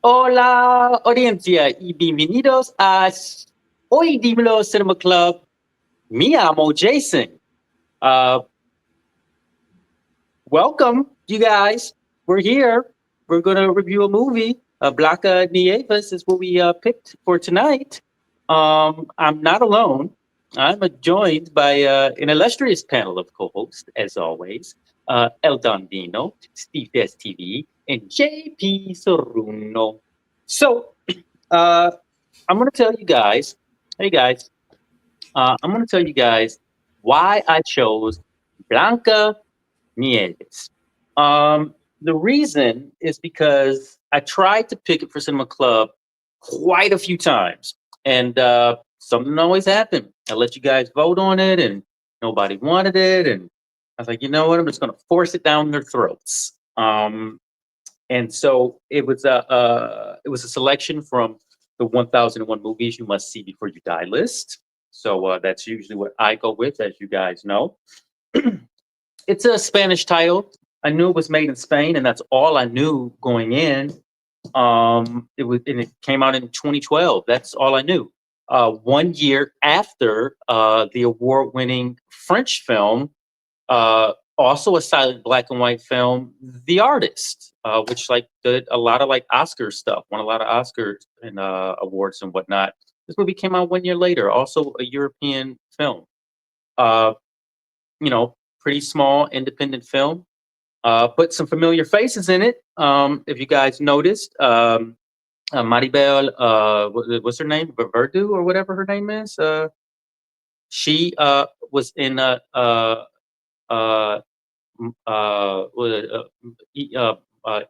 Hola, audiencia, y bienvenidos a Oye Cinema Club. Me llamo Jason. Uh, Welcome, you guys. We're here. We're going to review a movie. BlancaNieves is what we picked for tonight. I'm not alone. I'm joined by an illustrious panel of co-hosts, as always. El Dondino, Steve TV, and JP Soruno. So, uh, I'm going to tell you guys, hey guys, I'm going to tell you guys why I chose Blanca Nieves. The reason is because I tried to pick it for Cinema Club quite a few times, and something always happened. I let you guys vote on it, and nobody wanted it, and I was like, you know what? I'm just going to force it down their throats. And so it was a selection from the 1001 movies you must see before you die list. So that's usually what I go with, as you guys know. It's a Spanish title. I knew it was made in Spain, and that's all I knew going in. It came out in 2012. That's all I knew. 1 year after the award-winning French film, also a silent black and white film, The Artist, which like did a lot of like Oscar stuff, won a lot of Oscars and awards and whatnot. This movie came out 1 year later, also a European film. Uh, Pretty small independent film. Put some familiar faces in it. If you guys noticed, Maribel, what's her name? Verdú or whatever her name is. She was in uh,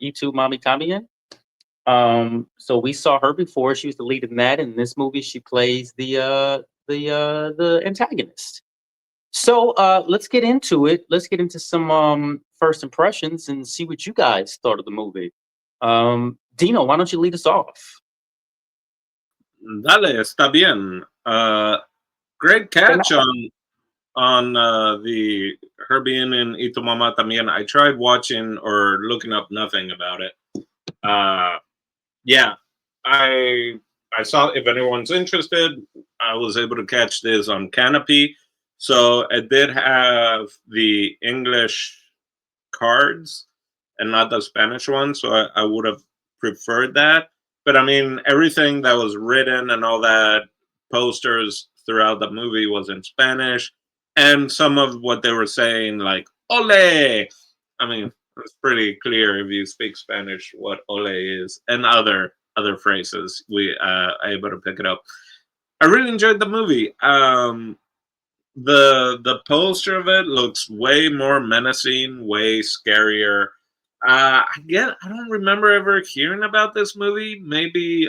E2 Mommy Tamiyan. So we saw her before. She was the lead in that. In this movie, she plays the antagonist. So let's get into it. Let's get into some first impressions and see what you guys thought of the movie. Dino, why don't you lead us off? Dale, está bien. Great catch on the her being in Ito Mama también. I tried watching or looking up nothing about it. Yeah, I I saw if anyone's interested. I was able to catch this on Canopy, so it did have the English cards and not the Spanish one. So I would have preferred that. But I mean, everything that was written and all that posters throughout the movie was in Spanish, and some of what they were saying, like "ole." I mean, it's pretty clear if you speak Spanish what "ole" is, and other phrases. We able to pick it up. I really enjoyed the movie. The poster of it looks way more menacing, way scarier. I don't remember ever hearing about this movie. Maybe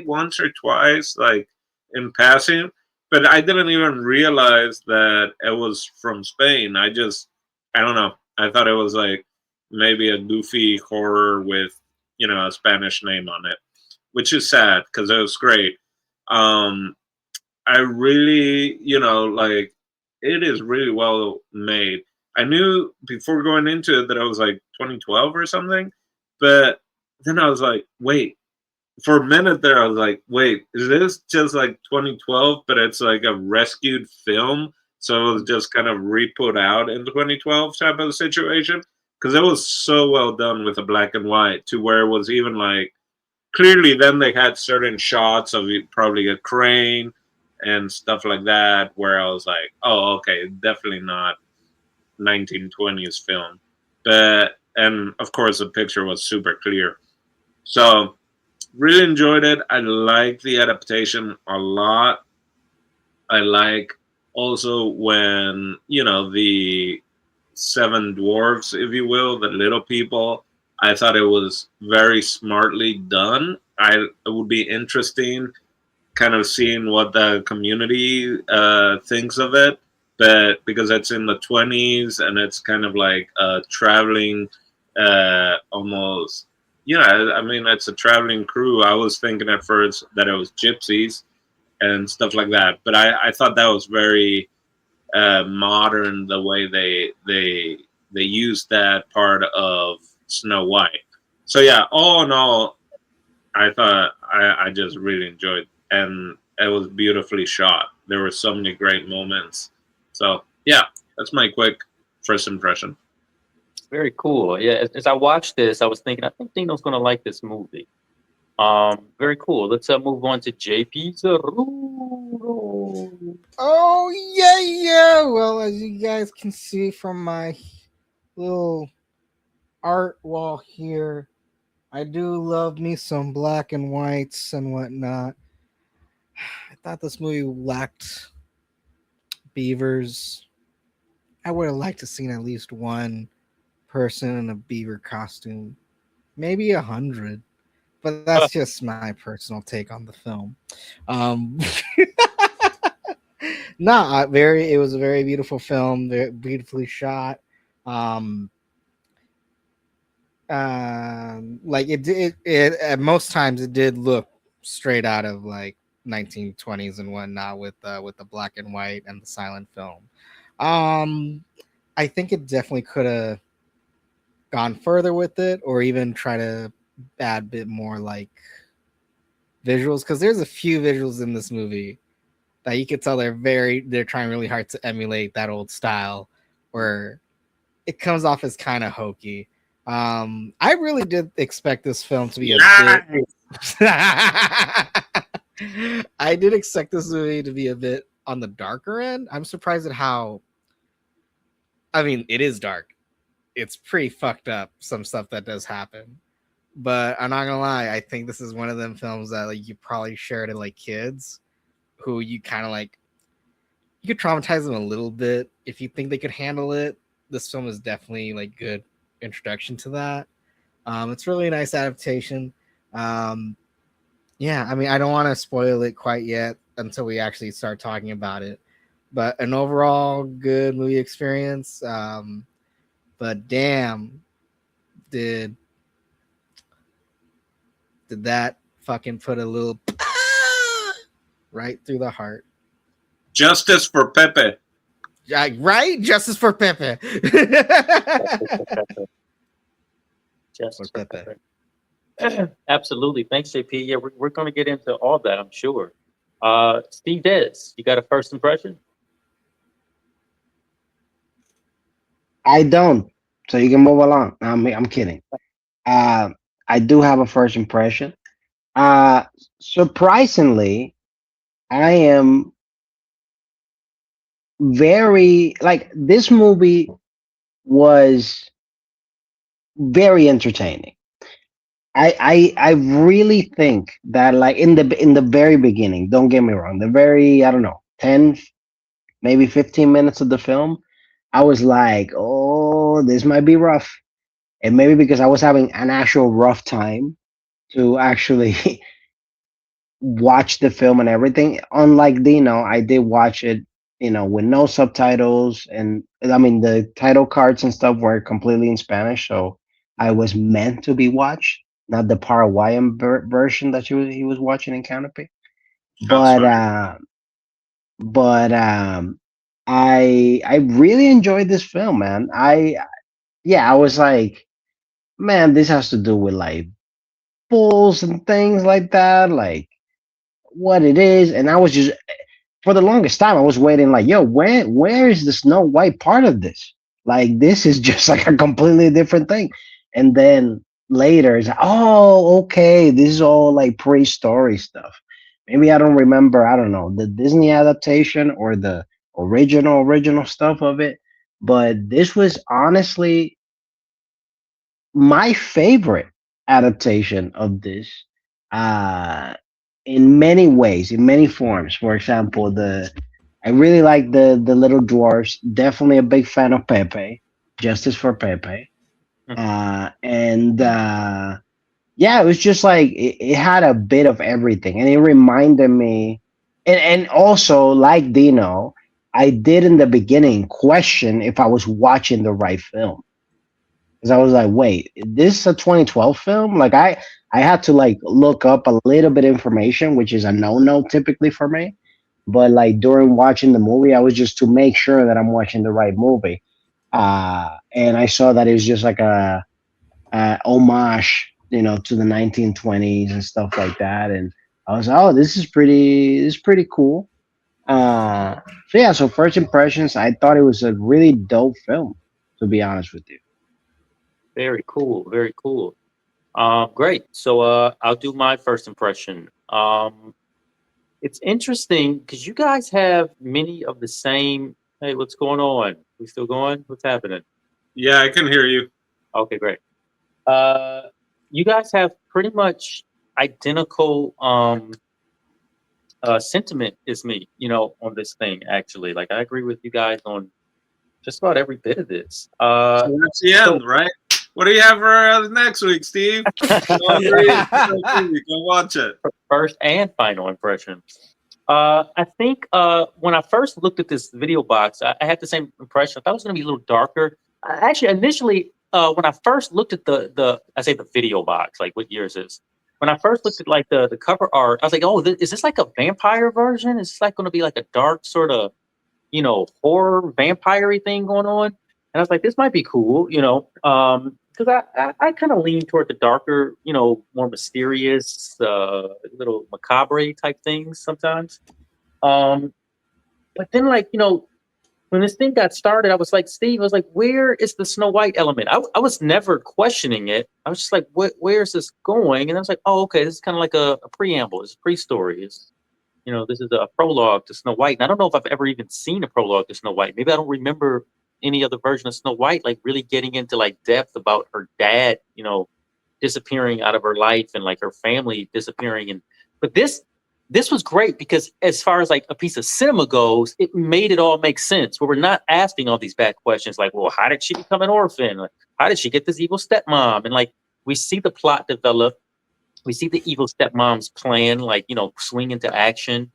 once or twice, like in passing, but I didn't even realize that it was from Spain. I don't know. I thought it was like maybe a goofy horror with a Spanish name on it, which is sad because it was great. Um, I really, like it is really well made. I knew before going into it that it was like 2012 or something, but then I was like, wait. For a minute there, I was like, wait, is this just like 2012, but it's like a rescued film? So it was just kind of re-put out in 2012 type of situation? Because it was so well done with the black and white to where it was even like clearly then they had certain shots of probably a crane and stuff like that where I was like, oh, okay, definitely not 1920s film. But and of course the picture was super clear. So really enjoyed it. I like the adaptation a lot. I like also when the seven dwarves, if you will, the little people. I thought it was very smartly done. It would be interesting kind of seeing what the community thinks of it. But because it's in the 20s and it's kind of like traveling almost, I mean, it's a traveling crew. I was thinking at first that it was gypsies and stuff like that. But I thought that was very modern the way they used that part of Snow White. So yeah, all in all, I thought I just really enjoyed, and it was beautifully shot. There were so many great moments. So yeah, that's my quick first impression. Very cool. Yeah, as I watched this, I was thinking, I think Dino's gonna like this movie. Very cool. Let's move on to JP Zerudo. Oh yeah, yeah. Well, as you guys can see from my little art wall here, I do love me some black and whites and whatnot. I thought this movie lacked beavers. I would have liked to seen at least one person in a beaver costume, maybe 100. But that's just my personal take on the film. Um, nah, very. It was a very beautiful film, very beautifully shot. Um, like it at most times it did look straight out of like 1920s and whatnot with the black and white and the silent film. Um, I think it definitely could have gone further with it, or even try to add a bit more like visuals, because there's a few visuals in this movie that you could tell they're trying really hard to emulate that old style where it comes off as kind of hokey. I really did expect this film to be a bit. I did expect this movie to be a bit on the darker end. I'm surprised at how. I mean, it is dark. It's pretty fucked up. Some stuff that does happen, but I'm not gonna lie. I think this is one of them films that like you probably share to like kids, who you kind of like. You could traumatize them a little bit if you think they could handle it. This film is definitely like good introduction to that. It's really a nice adaptation. Yeah, I mean, I don't want to spoil it quite yet until we actually start talking about it. But an overall good movie experience. But damn, did did that fucking put a little right through the heart? Justice for Pepe. Right? Justice for Pepe. Just For Pepe. Absolutely. Thanks, JP. Yeah, we're going to get into all that, I'm sure. Steve Dez, you got a first impression? I don't. So you can move along. I'm kidding. Uh, I do have a first impression. Uh, Surprisingly, I am very like this movie was very entertaining. I really think that like in the very beginning, don't get me wrong, the very I don't know 10 maybe 15 minutes of the film, I was like, oh, this might be rough, and maybe because I was having an actual rough time to actually watch the film and everything. Unlike Dino, I did watch it, with no subtitles, and I mean the title cards and stuff were completely in Spanish, so I was meant to be watched, not the Paraguayan version that he was watching in Canopy. Shots But fired. but I really enjoyed this film, man. I was like, man, this has to do with like bulls and things like that, like what it is, and I was just for the longest time I was waiting like, yo, where is the Snow White part of this? Like this is just like a completely different thing. And then later it's like, oh, okay, this is all like pre-story stuff. Maybe I don't remember, I don't know, the Disney adaptation or the original stuff of it. But this was honestly my favorite adaptation of this, uh in many ways, in many forms. For example, the I really like the little dwarfs. Definitely a big fan of Pepe. Justice for Pepe. Mhm. And Yeah, it was just like it had a bit of everything, and it reminded me. And also, like Dino, I did in the beginning question if I was watching the right film, because I was like, wait, this is a 2012 film? Like I had to like look up a little bit information, which is a no typically for me. But like during watching the movie, I was just to make sure that I'm watching the right movie. And I saw that it was just like a homage to the 1920s and stuff like that. And I was, oh, this is pretty cool. So yeah, so first impressions, I thought it was a really dope film, to be honest with you. Very cool. Very cool. Great. So I'll do my first impression. It's interesting because you guys have many of the same. Hey, what's going on? We still going? What's happening? Yeah, I can hear you. Okay, great. Uh, you guys have pretty much identical sentiment as me, on this thing. Actually, like I agree with you guys on just about every bit of this. So that's the So end, right? What do you have for us next week, Steve? Go watch it. first and final impression. I think when I first looked at this video box, I had the same impression. I thought it was going to be a little darker. Actually, initially, when I first looked at I say the video box, like what year is this? When I first looked at like the cover art, I was like, oh, is this like a vampire version? Is this like going to be like a dark sort of, horror vampire thing going on? And I was like, this might be cool, because I kind of lean toward the darker, more mysterious, little macabre type things sometimes. Um, but then, like, when this thing got started, I was like, Steve, I was like, where is the Snow White element? I was never questioning it. I was just like, where's this going? And I was like, oh, okay, this is kind of like a preamble. It's a pre-story. This is a prologue to Snow White. And I don't know if I've ever even seen a prologue to Snow White. Maybe I don't remember any other version of Snow White, like really getting into like depth about her dad, disappearing out of her life and like her family disappearing. But this was great because as far as like a piece of cinema goes, it made it all make sense. Where we're not asking all these bad questions like, well, how did she become an orphan? Like, how did she get this evil stepmom? And like we see the plot develop. We see the evil stepmom's plan, like, swing into action.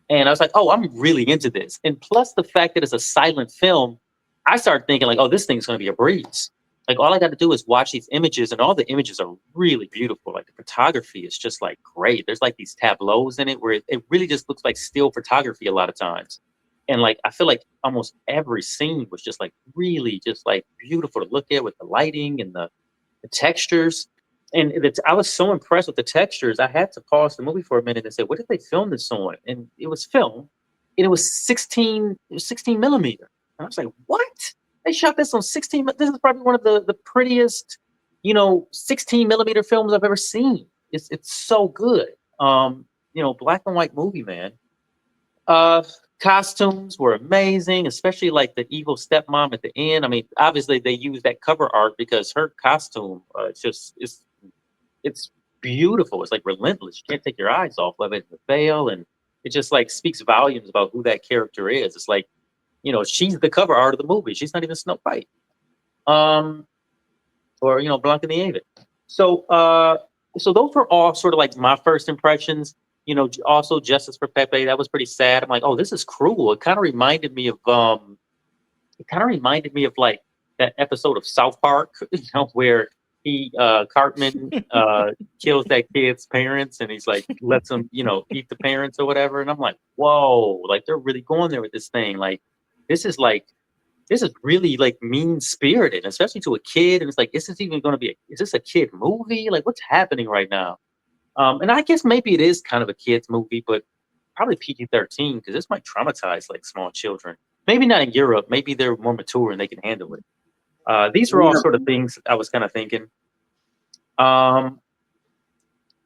And I was like, oh, I'm really into this. And plus the fact that it's a silent film, I started thinking like, oh, this thing's going to be a breeze. Like all I got to do is watch these images and all the images are really beautiful. Like the photography is just like great. There's like these tableaus in it where it really just looks like still photography a lot of times. And like, I feel like almost every scene was just like really just like beautiful to look at with the lighting and the textures. And I was so impressed with the textures. I had to pause the movie for a minute and say, "What did they film this on?" And it was film, and it was 16 millimeter. And I was like, "What? They shot this on 16? This is probably one of the prettiest, 16 millimeter films I've ever seen. It's so good. Black and white movie, man. Uh, Costumes were amazing, especially like the evil stepmom at the end. I mean, obviously they used that cover art because her costume, it's beautiful. It's like relentless. You can't take your eyes off of it. The veil, and it just like speaks volumes about who that character is. It's like, she's the cover art of the movie. She's not even Snow White. Or BlancaNieves. So those were all sort of like my first impressions. Also Justice for Pepe. That was pretty sad. I'm like, oh, this is cruel. It kind of reminded me of like that episode of South Park, where Cartman kills that kid's parents and he's like lets him, eat the parents or whatever. And I'm like, whoa, like they're really going there with this thing. Like this is really like mean spirited, especially to a kid. And it's like, is this a kid movie? Like what's happening right now? And I guess maybe it is kind of a kid's movie, but probably PG-13 because this might traumatize like small children. Maybe not in Europe. Maybe they're more mature and they can handle it. These are all sort of things I was kind of thinking. Um,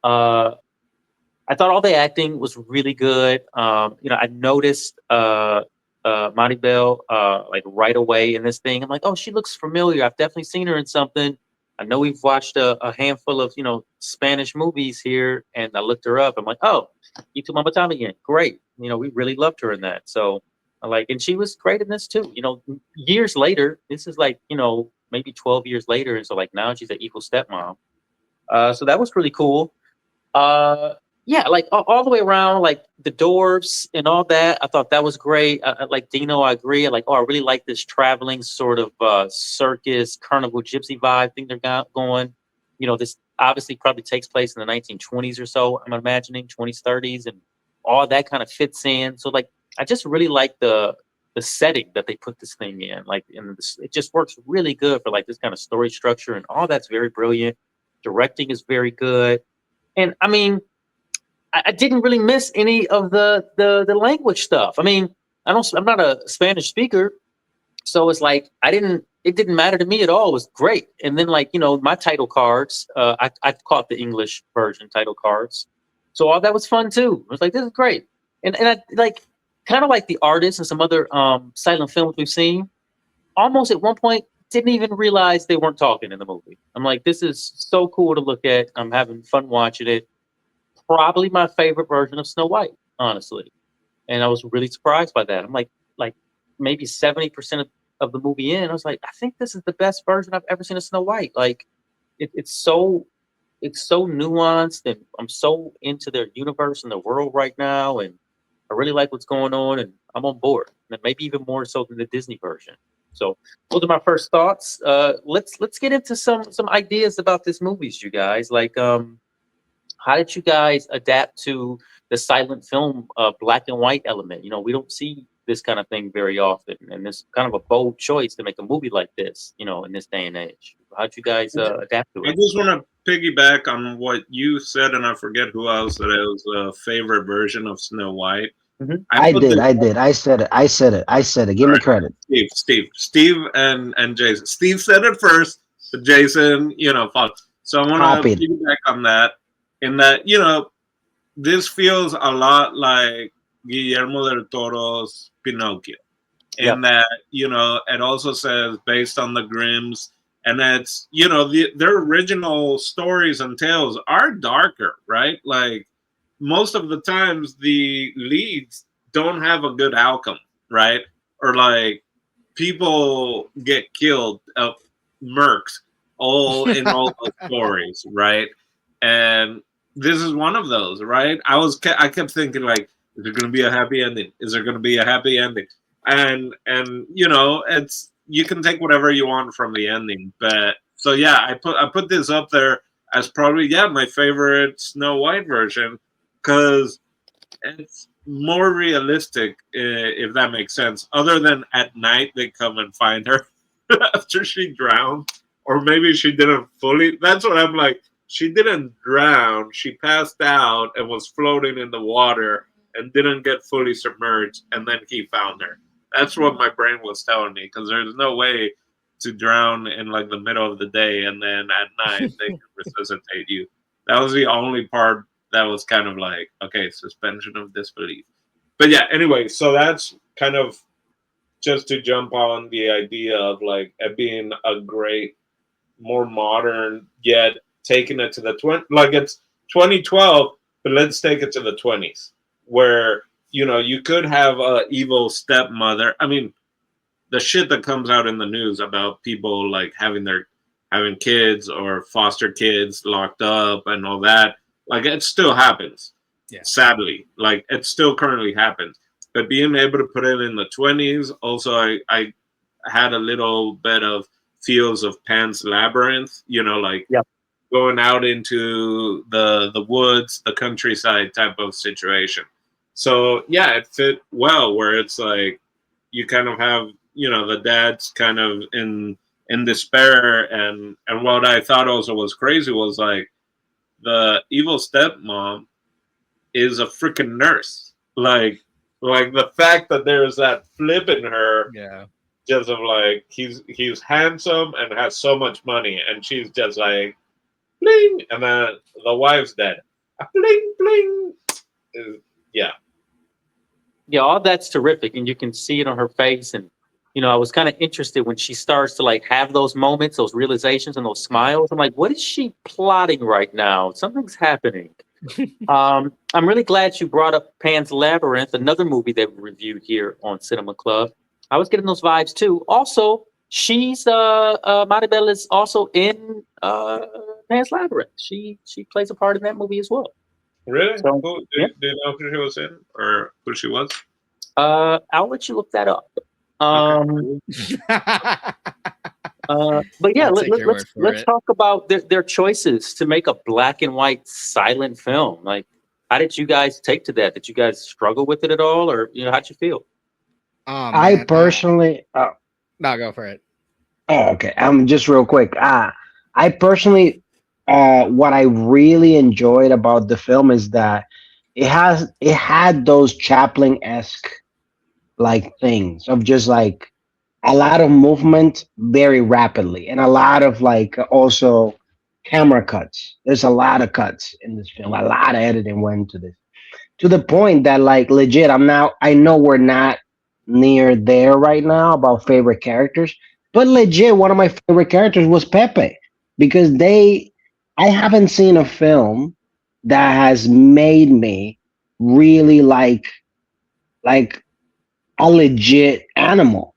uh, I thought all the acting was really good. I noticed Maribel like right away in this thing. I'm like, oh, she looks familiar. I've definitely seen her in something. I know we've watched a handful of Spanish movies here, and I looked her up. I'm like, oh, Y Tu Mama Tommy again. Great. We really loved her in that. So and she was great in this too. Years later, this is like maybe 12 years later, and so like now she's an equal stepmom. So that was really cool. Yeah, like all the way around, like the dwarves and all that. I thought that was great. Like Dino, I agree. I really like this traveling sort of circus, carnival, gypsy vibe thing they're going. This obviously probably takes place in the 1920s or so. I'm imagining 20s, 30s, and all that kind of fits in. So like, I just really like the setting that they put this thing in. Like, and it just works really good for like this kind of story structure, and all that's very brilliant. Directing is very good, and I mean, I didn't really miss any of the language stuff. I mean, I'm not a Spanish speaker, so it's like it didn't matter to me at all. It was great. And then like, my title cards, I caught the English version title cards. So all that was fun too. I was like, this is great. And I like kind of like the artists and some other silent films we've seen, almost at one point didn't even realize they weren't talking in the movie. I'm like, this is so cool to look at. I'm having fun watching it. Probably my favorite version of Snow White, honestly. And I was really surprised by that. I'm like maybe 70% of the movie in. I was like, I think this is the best version I've ever seen of Snow White. Like, it's so nuanced, and I'm so into their universe and the world right now, and I really like what's going on, and I'm on board. And maybe even more so than the Disney version. So those are my first thoughts. Let's get into some ideas about this movies, you guys. Like, how did you guys adapt to the silent film black and white element? We don't see this kind of thing very often, and it's kind of a bold choice to make a movie like this, in this day and age. How'd you guys adapt to I it? just want to piggyback on what you said, and I forget who else said it was a favorite version of Snow White. Mhm. I put did. this- I did. I said it. I said it. I said it. Give me credit. Steve, and Jason. Steve said it first, but Jason, followed. So I want to Copied. piggyback on that. In that, this feels a lot like Guillermo del Toro's Pinocchio. In that, it also says based on the Grimms, and it's their original stories and tales are darker, right? Like most of the times the leads don't have a good outcome, right? Or like people get killed, mercs, all in all those stories, right? And this is one of those, right? I kept thinking like, is there going to be a happy ending? Is there going to be a happy ending? And it's you can take whatever you want from the ending, but so yeah, I put this up there as probably my favorite Snow White version because it's more realistic, if that makes sense. Other than at night they come and find her after she drowned, or maybe she didn't fully. That's what I'm like. She didn't drown. She passed out and was floating in the water and didn't get fully submerged, and then he found her. That's what my brain was telling me, because there's no way to drown in like the middle of the day and then at night they can resuscitate you. That was the only part that was kind of like, okay, suspension of disbelief. But yeah, anyway, so that's kind of just to jump on the idea of like it being a great, more modern, yet taking it to the like it's 2012, but let's take it to the 20s, where you could have a evil stepmother. I mean, the shit that comes out in the news about people like having kids or foster kids locked up and all that, like it still happens. Yeah. Sadly, like it still currently happens. But being able to put it in the 20s, also I had a little bit of feels of Pan's Labyrinth, like Yep. going out into the woods, the countryside type of situation. So yeah, it fit well where it's like you kind of have, the dad's kind of in despair, and what I thought also was crazy was like the evil stepmom is a freaking nurse. Like the fact that there's that flip in her, Yeah. just of like he's handsome and has so much money, and she's just like bling, and then the wife's dead. Bling bling. Yeah. Yeah, all that's terrific, and you can see it on her face. And I was kind of interested when she starts to like have those moments, those realizations, and those smiles. I'm like, what is she plotting right now? Something's happening. I'm really glad you brought up Pan's Labyrinth, another movie that we reviewed here on Cinema Club. I was getting those vibes too. Also, she's Maribel is also in Pan's Labyrinth. She plays a part in that movie as well. Really? So, Who yeah. do you know who she was in, or who she was? I'll let you look that up. Okay. But yeah, I'll take your word for let's it. talk about their choices to make a black and white silent film. Like, how did you guys take to that? Did you guys struggle with it at all, or how'd you feel? Oh, I man, personally. no, go for it. Oh, okay. Just real quick. I personally what I really enjoyed about the film is that it had those Chaplin esque like things of just like a lot of movement very rapidly and a lot of like also camera cuts. There's a lot of cuts in this film. A lot of editing went into this to the point that like legit I know we're not near there right now about favorite characters, but legit one of my favorite characters was Pepe because they I haven't seen a film that has made me really like a legit animal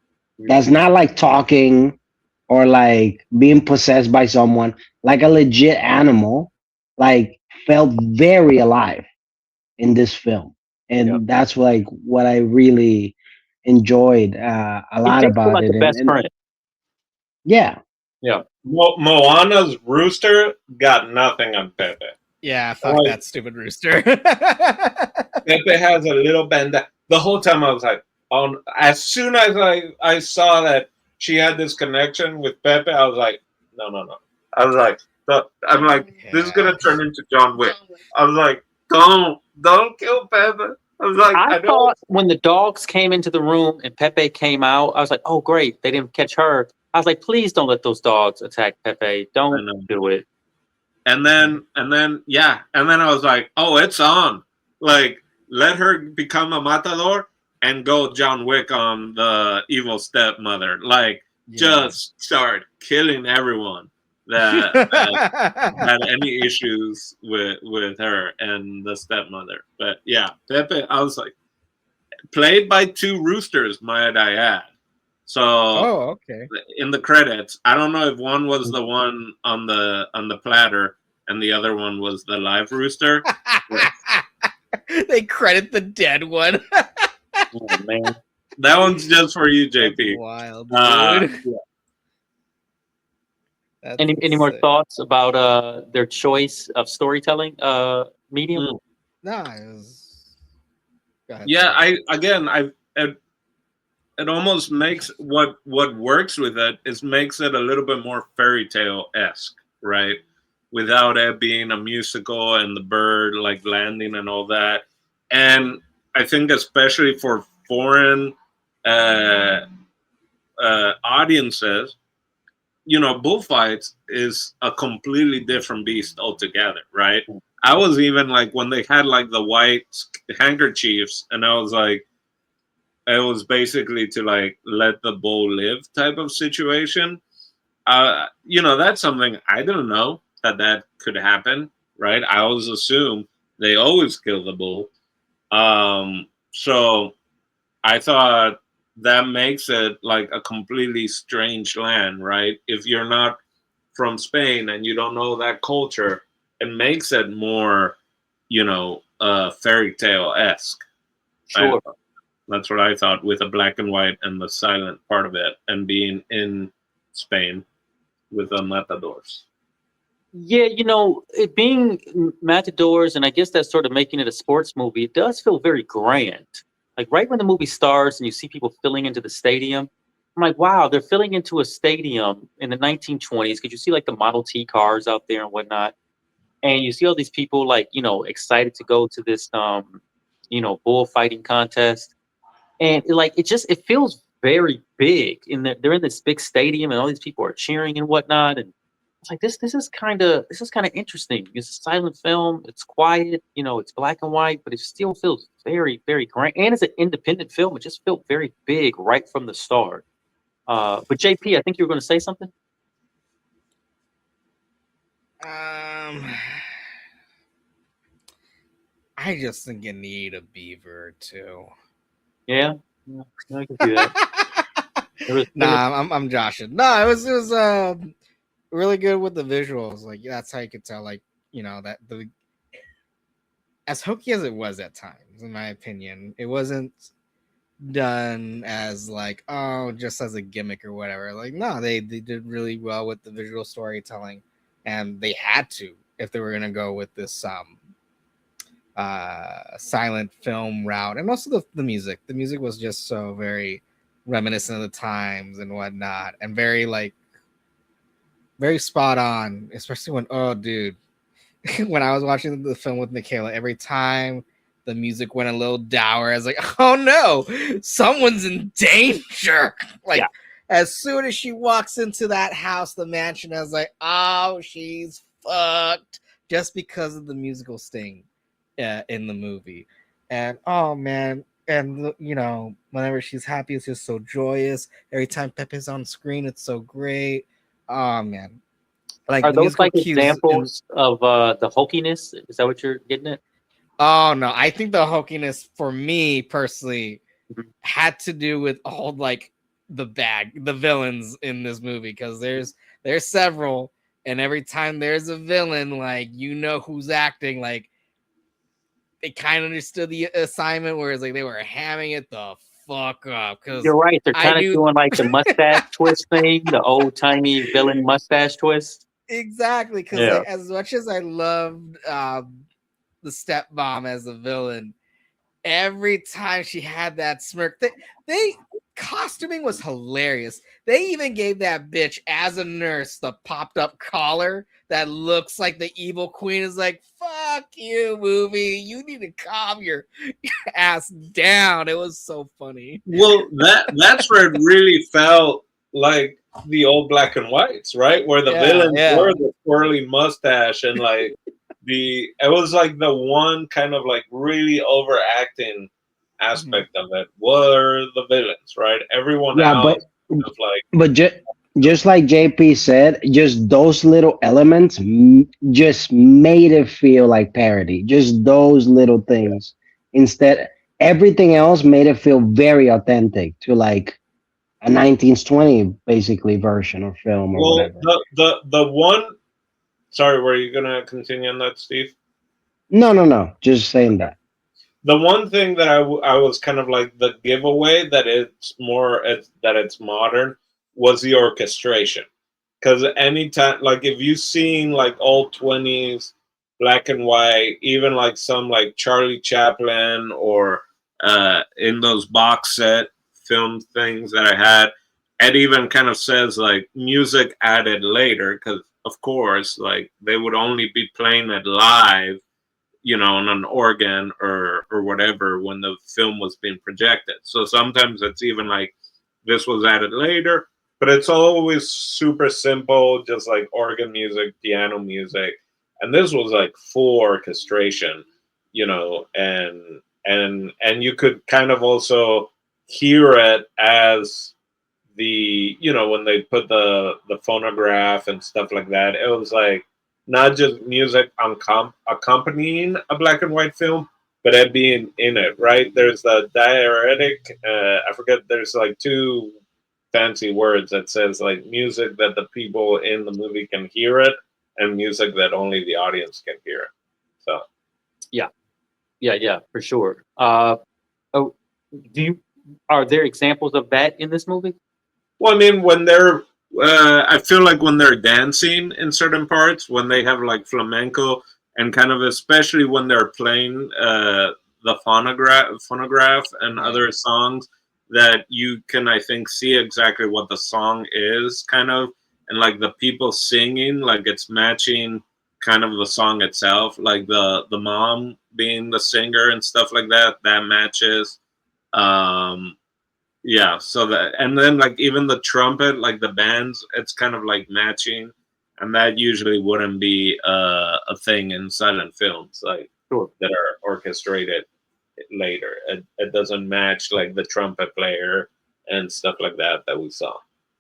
that's not like talking or like being possessed by someone, like a legit animal, like felt very alive in this film. Yeah. And that's like what I really enjoyed a He lot did feel about like it. the best And friend. yeah, Yeah. Moana's rooster got nothing on Pepe. Yeah, fuck Like, that stupid rooster. Pepe has a little bend. The whole time I was like, as soon as I saw that she had this connection with Pepe, I was like, no. I was like, I'm like, this is gonna turn into John Wick. I was like, don't kill Pepe. I was like, I I know. thought when the dogs came into the room and Pepe came out, I was like, oh, great. They didn't catch her. I was like, please don't let those dogs attack Pepe. I Don't know. do it. And then I was like, oh, it's on. Like, let her become a matador and go John Wick on the evil stepmother. Like, just start killing everyone that had any issues with her and the stepmother. But yeah, Pepe, I was like, played by two roosters, might I add. So Oh, okay. in the credits, I don't know if one was the one on the platter and the other one was the live rooster. They credit the dead one. Oh, man. That one's just for you, That's JP. wild, dude. Yeah. That's Any more insane. thoughts about their choice of storytelling medium? Mm. No, it was... Go ahead. Yeah, sorry. it almost makes what works with it is makes it a little bit more fairy tale esque, right? Without it being a musical and the bird like landing and all that. And I think especially for foreign uh, audiences, bullfights is a completely different beast altogether, right? I was even like when they had like the white handkerchiefs, and I was like, it was basically to like let the bull live type of situation. That's something I didn't know that could happen, right? I always assume they always kill the bull. So I thought that makes it like a completely strange land, right? If you're not from Spain and you don't know that culture, it makes it more, fairy tale esque. Sure. That's what I thought with the black and white and the silent part of it, and being in Spain with the matadors. Yeah, it being matadors, and I guess that's sort of making it a sports movie, it does feel very grand. Like right when the movie starts and you see people filling into the stadium, I'm like, wow, they're filling into a stadium in the 1920s because you see like the Model T cars out there and whatnot. And you see all these people like, excited to go to this, bullfighting contest. And it feels very big they're in this big stadium and all these people are cheering and whatnot. And it's like this is kind of interesting. It's a silent film. It's quiet. It's black and white, but it still feels very, very grand. And it's an independent film. It just felt very big right from the start. But JP, I think you were going to say something. I just think you need a beaver too. Yeah, I can see that. I'm joshing. No, it was really good with the visuals. Like that's how you could tell. Like that the as hokey as it was at times, in my opinion, it wasn't done as like just as a gimmick or whatever. Like no, they did really well with the visual storytelling, and they had to if they were gonna go with this silent film route. And also the music. The music was just so very reminiscent of the times and whatnot, and very like very spot on, especially when, oh dude, when I was watching the film with Michaela, every time the music went a little dour, I was like, oh no, someone's in danger. Yeah. Like, as soon as she walks into that house, the mansion, I was like, oh, she's fucked, just because of the musical sting in the movie. And oh man, and you know, whenever she's happy, it's just so joyous. Every time Pepe's on screen, it's so great. Oh man, like Are the those musical like cues in. examples of the hokiness? Is that what you're getting at? Oh no, I think the hokiness for me personally Mhm. had to do with all like the villains in this movie, because there's several, and every time there's a villain, like you know who's acting, like they kind of understood the assignment, whereas like they were hamming it the fuck up, because You're right. They're I kind of knew doing like the mustache twist thing, the old timey villain mustache twist. exactly, because Yeah. like as much as I loved the stepmom as a villain, every time she had that smirk, they costuming was hilarious. They even gave that bitch as a nurse the popped up collar that looks like the evil queen. Is like, fuck you, movie. You need to calm your ass down. It was so funny. Well, that's where it really felt like the old black and whites, right? Where the Yeah, villains yeah. were the twirly mustache and like it was like the one kind of like really overacting Mhm. aspect of it were the villains, right? Everyone Yeah, else was like but just like JP said, just those little elements just made it feel like parody. Just those little things. Instead, everything else made it feel very authentic to like a 1920 basically version or film or well whatever. the one sorry, were you gonna continue on that, Steve? No, no, no. Just saying that. The one thing that I was kind of like the giveaway that that it's modern was the orchestration. Because anytime, like if you've seen like old 20s black and white, even like some like Charlie Chaplin or in those box set film things that I had, it even kind of says like music added later, because of course like they would only be playing it live, you know, on an organ or whatever when the film was being projected. So sometimes it's even like this was added later, but it's always super simple, just like organ music, piano music, and this was like full orchestration, you know, and you could kind of also hear it as you know, when they put the phonograph and stuff like that, it was like not just music accompanying a black and white film, but it being in it, right? There's the diuretic, I forget, there's like two fancy words that says like music that the people in the movie can hear it and music that only the audience can hear it. So Yeah. Yeah. Yeah. For sure. Oh, do you? Are there examples of that in this movie? well, I mean, when they're, I feel like when they're dancing in certain parts, when they have like flamenco, and kind of especially when they're playing the phonograph and Right. other songs, that you can, I think, see exactly what the song is, kind of, and like the people singing, like it's matching kind of the song itself, like the mom being the singer and stuff like that. That matches. Um, yeah, so that, and then like even the trumpet, like the bands, it's kind of like matching, and that usually wouldn't be a thing in silent films like Sure. that are orchestrated later. It doesn't match like the trumpet player and stuff like that that we saw.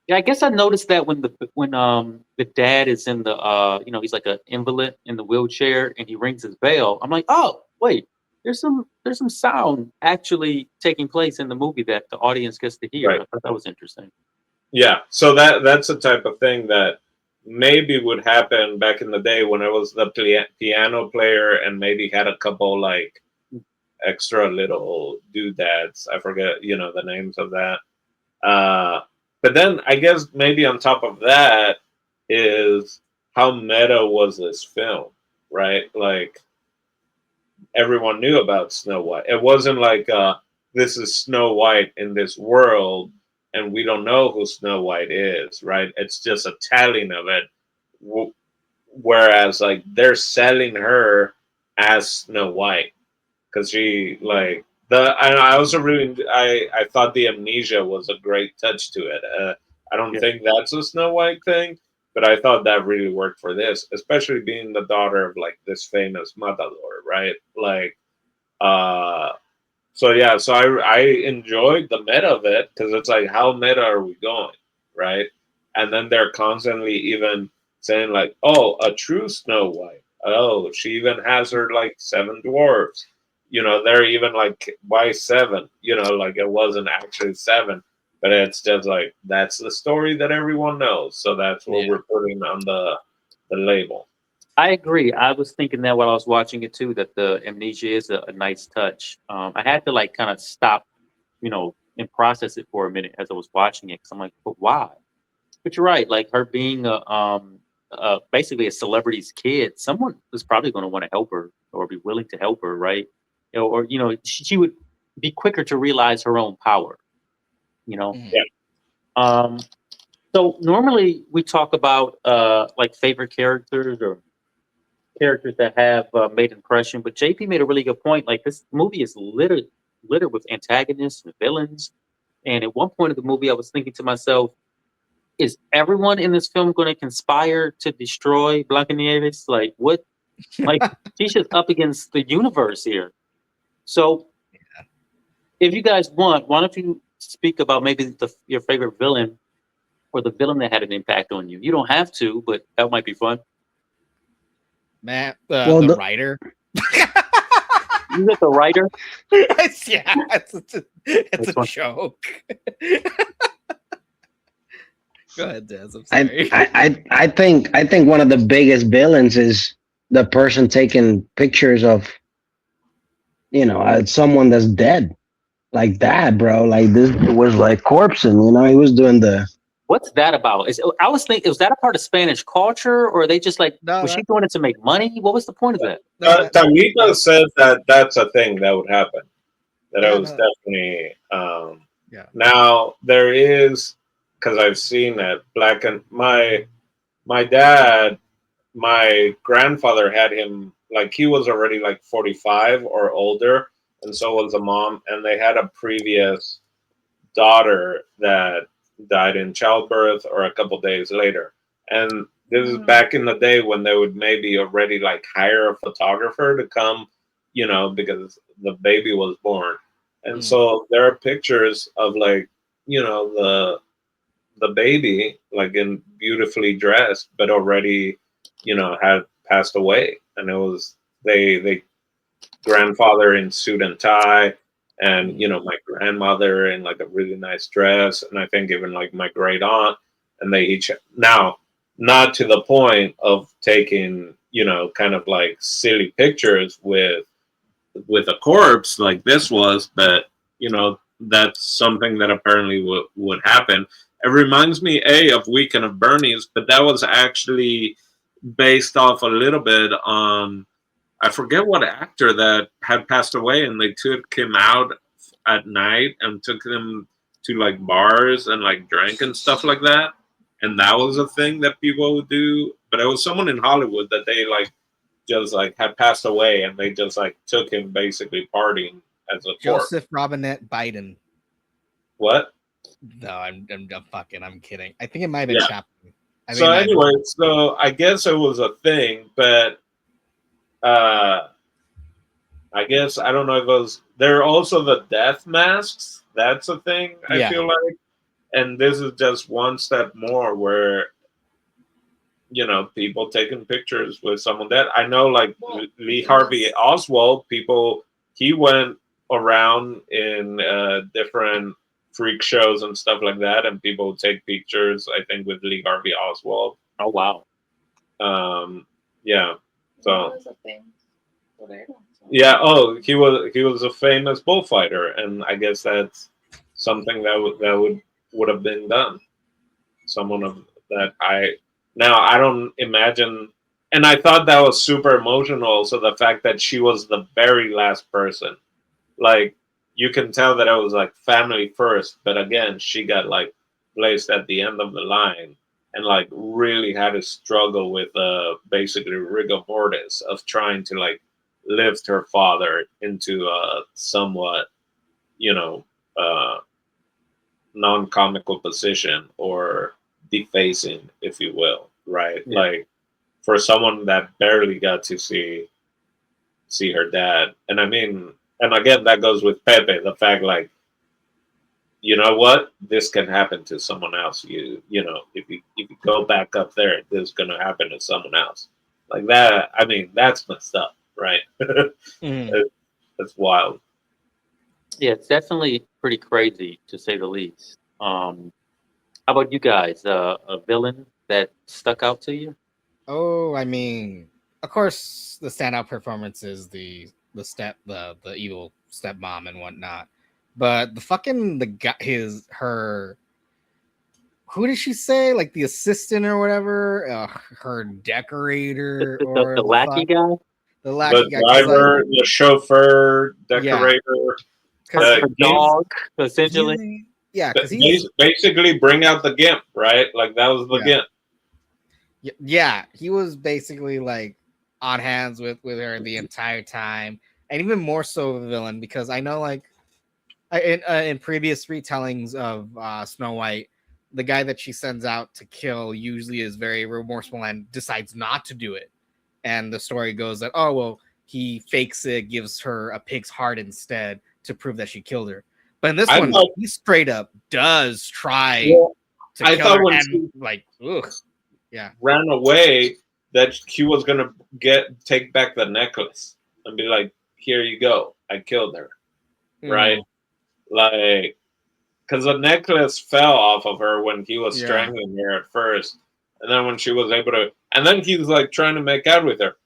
Yeah, I guess I noticed that when the dad is in the he's like an invalid in the wheelchair and he rings his bell. I'm like, oh wait, there's some sound actually taking place in the movie that the audience gets to hear. Right. I thought that was interesting. Yeah, so that's the type of thing that maybe would happen back in the day when I was the piano player and maybe had a couple like extra little doodads. I forget, you know, the names of that. Uh, but then I guess maybe on top of that is how meta was this film, right? Like everyone knew about Snow White. It wasn't like this is Snow White in this world and we don't know who Snow White is, right? It's just a telling of it whereas like they're selling her as Snow White because she like the. I also really I thought the amnesia was a great touch to it. I don't Yeah. think that's a Snow White thing, but I thought that really worked for this, especially being the daughter of like this famous matador, right? Like, uh, so yeah, so I enjoyed the meta of it because it's like, how meta are we going, right? And then they're constantly even saying like, oh, a true Snow White. Oh, she even has her like seven dwarves. You know, they're even like, why seven? You know, like it wasn't actually seven, but it's just like that's the story that everyone knows. So that's what Yeah. we're putting on the label. I agree. I was thinking that while I was watching it too, that the amnesia is a nice touch. I had to like kind of stop, and process it for a minute as I was watching it because I'm like, but why? But you're right. Like her being basically a celebrity's kid, someone is probably going to want to help her or be willing to help her, right? Or she would be quicker to realize her own power. You know. Mhm. Yeah. Um, so normally we talk about like favorite characters or characters that have made impression. But JP made a really good point. Like this movie is littered with antagonists and villains. And at one point of the movie, I was thinking to myself, is everyone in this film going to conspire to destroy BlancaNieves? Like what? Like she's just up against the universe here. So if you guys want, why don't you speak about maybe your favorite villain or the villain that had an impact on you? You don't have to, but that might be fun. Matt, Well, the the, writer. You get the writer. Yeah, it's This a one. joke. Go ahead, Des. I'm I, sorry. I think one of the biggest villains is the person taking pictures of someone that's dead like that, bro. Like this was like corpsing. He was doing the. What's that about? I was thinking, was that a part of Spanish culture, or are they just like, No, was she doing it to make money? What was the point of that? no, that, Talita that, said that that's a thing that would happen. That yeah, it was no, definitely. yeah. Now there is because I've seen it. My dad, my grandfather had him like he was already like 45 or older, and so was the mom, and they had a previous daughter that died in childbirth or a couple days later. And this is back in the day when they would maybe already like hire a photographer to come, because the baby was born. And Mm. so there are pictures of like, the baby like in beautifully dressed, but already, had passed away. And it was they grandfather in suit and tie, and my grandmother in like a really nice dress, and I think even like my great aunt, and they each now not to the point of taking kind of like silly pictures with a corpse like this was, but that's something that apparently would happen. It reminds me of Weekend of Bernie's, but that was actually based off a little bit on I forget what actor that had passed away, and they took him out at night and took him to like bars and like drank and stuff like that. And that was a thing that people would do. But it was someone in Hollywood that they like just like had passed away, and they just like took him basically partying as a corpse. Joseph Robinette Biden. What? No, I'm fucking. I'm kidding. I think it might have been Yeah. Chaplin. I So think it might have been- anyway, so I guess it was a thing, but uh I guess I don't know if it was. There are also the death masks. That's a thing. I Yeah. feel like, and this is just one step more where people taking pictures with someone dead. I know, like Lee Harvey Oswald. People he went around in different freak shows and stuff like that, and people would take pictures. I think with Lee Harvey Oswald. Oh wow. Yeah. So. Yeah. Oh, he was a famous bullfighter, and I guess that's something that would have been done. Someone of that I don't imagine, and I thought that was super emotional. So the fact that she was the very last person, like you can tell that it was like family first, but again, she got like placed at the end of the line. and like really had to struggle with basically rigor mortis of trying to like lift her father into a somewhat, you know, non-comical position or defacing, if you will, right? Yeah. Like for someone that barely got to see her dad, and I mean, and again, that goes with Pepe, the fact like, you know what, this can happen to someone else. You know, if you go back up there, this is gonna happen to someone else. Like that. I mean, that's messed up, right? Mhm. That's wild. Yeah, it's definitely pretty crazy to say the least. How about you guys? A villain that stuck out to you? Oh, I mean, of course, the standout performance is the evil stepmom and whatnot. But the guy, her, who did she say? Like the assistant or whatever, her decorator or The the lackey fuck, guy, the The lackey guy. Because like, driver, the chauffeur, yeah, decorator, because her gimp. dog, essentially. yeah, because he's Basically, bring out the gimp, right? Like that was the yeah. gimp. Yeah, he was basically like on hands with her the entire time, and even more so of a villain because I know like in previous retellings of Snow White, the guy that she sends out to kill usually is very remorseful and decides not to do it, and the story goes that oh well he fakes it, gives her a pig's heart instead to prove that she killed her. But in this I one, thought, he straight up does try well, to I kill thought her, when and she like ugh, yeah. ran away that he was gonna take back the necklace and be like, "Here you go, I killed her," right? Mhm. Like, because the necklace fell off of her when he was Yeah. strangling her at first, and then when she was able to, and then he was like trying to make out with her.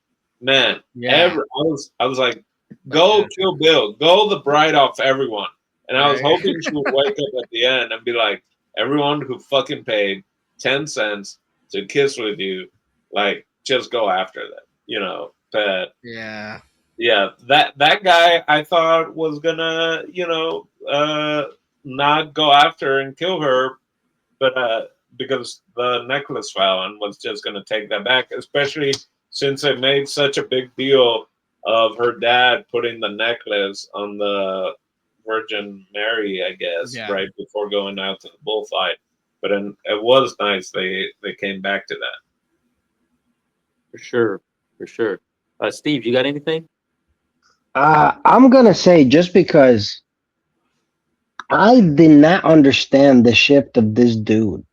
Man, Yeah. I was like, Like, go Kill Bill, go the bride off everyone, and I was right. hoping she would wake up at the end and be like, everyone who fucking paid 10 cents to kiss with you, like just go after them, you know. But Yeah. yeah, that guy I thought was gonna, you know, not go after her and kill her, but because the necklace fell and was just gonna take that back, especially since it made such a big deal of her dad putting the necklace on the Virgin Mary, I guess, Yeah. right before going out to the bullfight. But it was nice they came back to that. For sure, for sure. Steve, you got anything? I'm gonna say just because I did not understand the shift of this dude,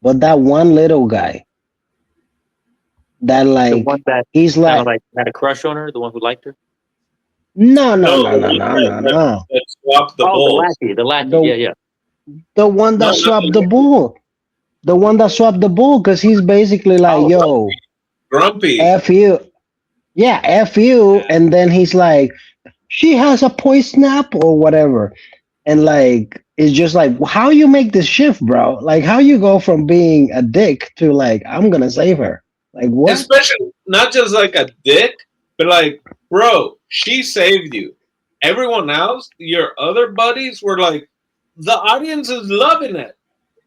but that one little guy that The one like that he's kind of like like had a crush on her, the one who liked her. no no No, no the no one no no no that swapped the Oh, bulls. the lackey. the Yeah, yeah. the one No, that not swapped the the bull, the one that swapped the bull because he's basically like Oh, yo grumpy. f you, yeah f you, Yeah. and then he's like she has a poison snap or whatever. And like it's just like how you make this shift, bro? Like how you go from being a dick to like I'm gonna save her. Like what? Especially not just like a dick, but like, bro, she saved you. Everyone else, your other buddies were like, the audience is loving it.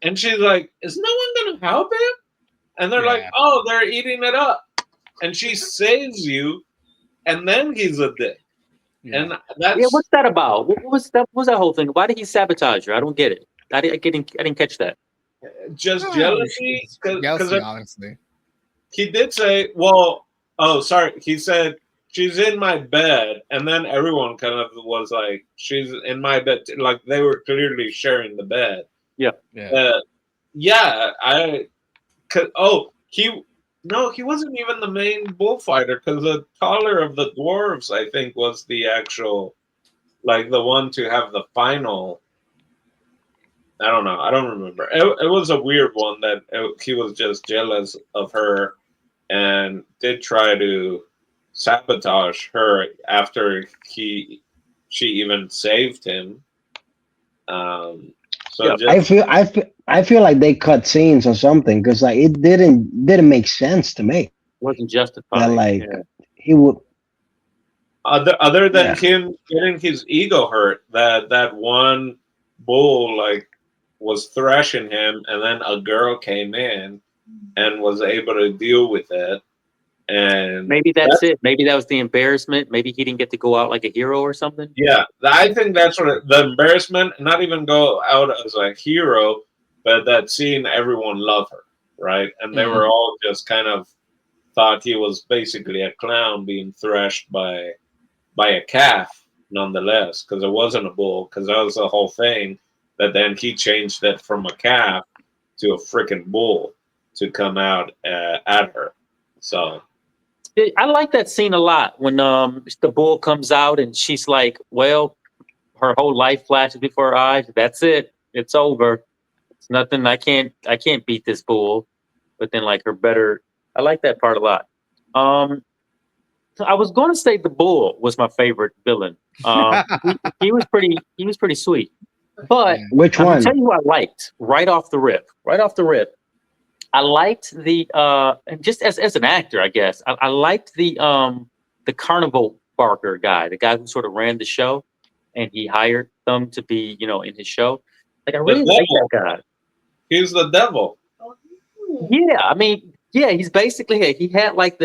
And she's like, is no one gonna help him? And they're like, yeah. oh, they're eating it up. And she saves you, and then he's a dick. Yeah. And yeah. that's What's that about? What was that whole thing? Why did he sabotage her? I don't get it. I didn't catch that. just Oh, jealousy. it's Because jealousy, honestly. he did say, well, oh, sorry. He said, she's in my bed. And then everyone kind of was like, she's in my bed. Like they were clearly sharing the bed. Yeah. Yeah. Uh, yeah, oh, no, he wasn't even the main bullfighter because the taller of the dwarves, I think, was the actual, like the one to have the final. I don't know. I don't remember. It was a weird one that he was just jealous of her and did try to sabotage her after she even saved him. So Yeah. I just feel I feel like they cut scenes or something because like it didn't make sense to me Wasn't that justified. like Yeah. he would other than yeah him getting his ego hurt, that one bull like was thrashing him, and then a girl came in and was able to deal with it. And Maybe that's it. Maybe that was the embarrassment. Maybe he didn't get to go out like a hero or something. yeah, I think that's what the embarrassment, not even go out as a hero, but that seeing everyone love her, right? And they were all just kind of thought he was basically a clown being thrashed by a calf, nonetheless, because it wasn't a bull, because that was the whole thing. That then he changed it from a calf to a freaking bull to come out at her. So I like that scene a lot when the bull comes out and she's like, well, her whole life flashes before her eyes. That's it. It's over. It's nothing. I can't beat this bull. But then like her better. I like that part a lot. Um, I was going to say the bull was my favorite villain. He was pretty sweet. But Which I'm gonna tell one? you who I liked right off the rip. Right off the rip, I liked the and just as an actor, I guess I liked the carnival barker guy, the guy who sort of ran the show, and he hired them to be in his show. Like I the really like that devil, guy. he's the devil. Yeah, I mean, yeah, he's basically he had like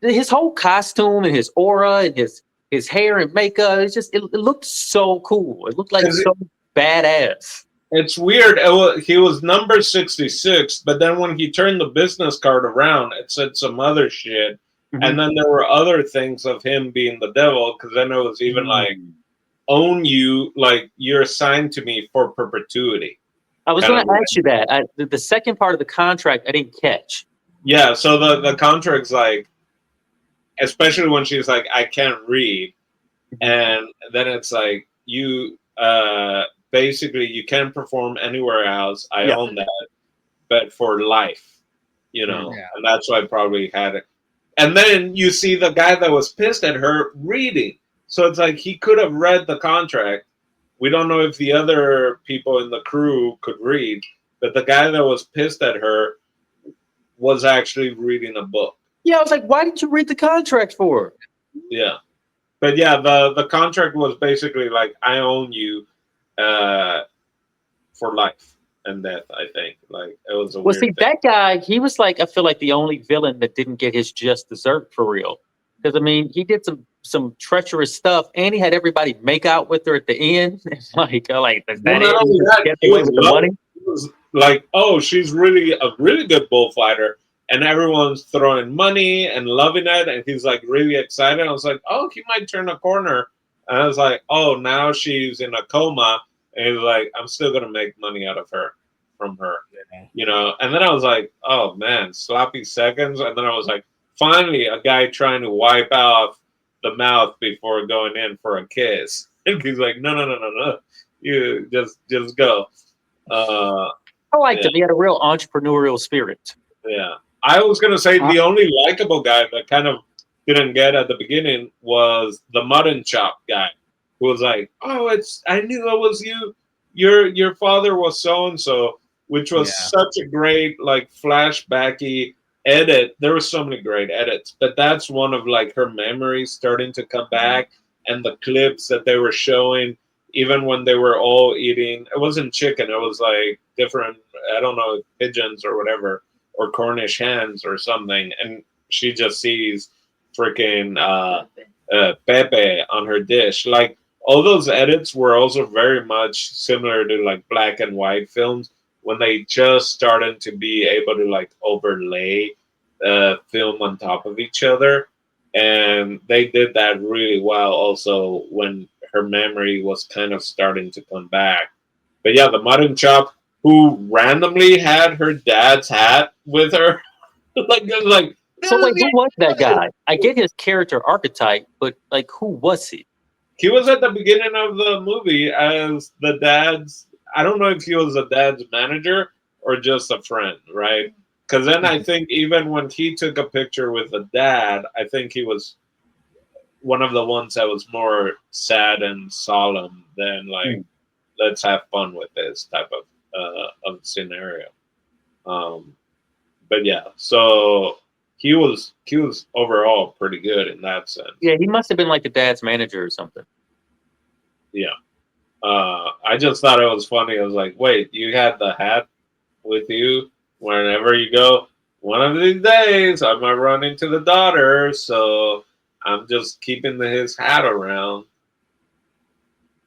his whole costume and his aura and his hair and makeup. It looked so cool. It looked like Because so badass. it's weird. He was number 66, but then when he turned the business card around, it said some other shit. And Mhm. then there were other things of him being the devil, because then it was even like, Mm. own you, like you're assigned to me for perpetuity. I was Kind going of to ask you that. The second part of the contract I didn't catch. Yeah, so the contract's like, especially when she's like, I can't read. And then it's like, you basically you can't perform anywhere else. I Yeah. own that, but for life, Mm. Yeah. and that's why I probably had it. And then you see the guy that was pissed at her reading. So it's like he could have read the contract. We don't know if the other people in the crew could read, but the guy that was pissed at her was actually reading a book. Yeah, I was like, why did you read the contract for? Yeah. But yeah, the contract was basically like, I own you uh, for life and death, I think. Like, it was a Well, weird see, thing. that guy, he was like, I feel like the only villain that didn't get his just dessert for real. Because I mean, he did some treacherous stuff, and he had everybody make out with her at the end. Like, is Well, that it? not He only just that, gets he away was with the money. He was like, oh, she's really a really good bullfighter, and everyone's throwing money and loving it, and he's like really excited. I was like, oh, he might turn a corner, and I was like, oh, now she's in a coma, and he's like, I'm still gonna make money out of her, from her, And then I was like, oh man, sloppy seconds, and then I was like, finally, a guy trying to wipe off the mouth before going in for a kiss. And he's like, no, no, no, no, no. You just go. Uh, I liked yeah, him. He had a real entrepreneurial spirit. yeah. I was gonna say Uh, the only likable guy that kind of didn't get at the beginning was the mutton chop guy, who was like, "Oh, I knew it was you. Your father was so and so," which was Yeah. such a great like flashbacky edit. There were so many great edits, but that's one of like her memories starting to come back, and the clips that they were showing, even when they were all eating. It wasn't chicken. It was like different. I don't know, pigeons or whatever, or Cornish hens or something, and she just sees freaking Pepe on her dish. Like all those edits were also very much similar to like black and white films when they just started to be able to like overlay film on top of each other, and they did that really well. Also, when her memory was kind of starting to come back. But yeah, the mutton chop who randomly had her dad's hat with her. Like, it was like, So wait, who was that "No." guy? I get his character archetype, but like, who was he? He was at the beginning of the movie as the dad's. I don't know if he was the dad's manager or just a friend, right? Because then I think even when he took a picture with the dad, I think he was one of the ones that was more sad and solemn than like, Hmm. let's have fun with this type of scenario. Um, but yeah, so he was overall pretty good in that sense. Yeah, he must have been like the dad's manager or something. Yeah. I just thought it was funny. I was like, wait, you had the hat with you wherever you go? one of these days I might run into the daughter, so I'm just keeping his hat around.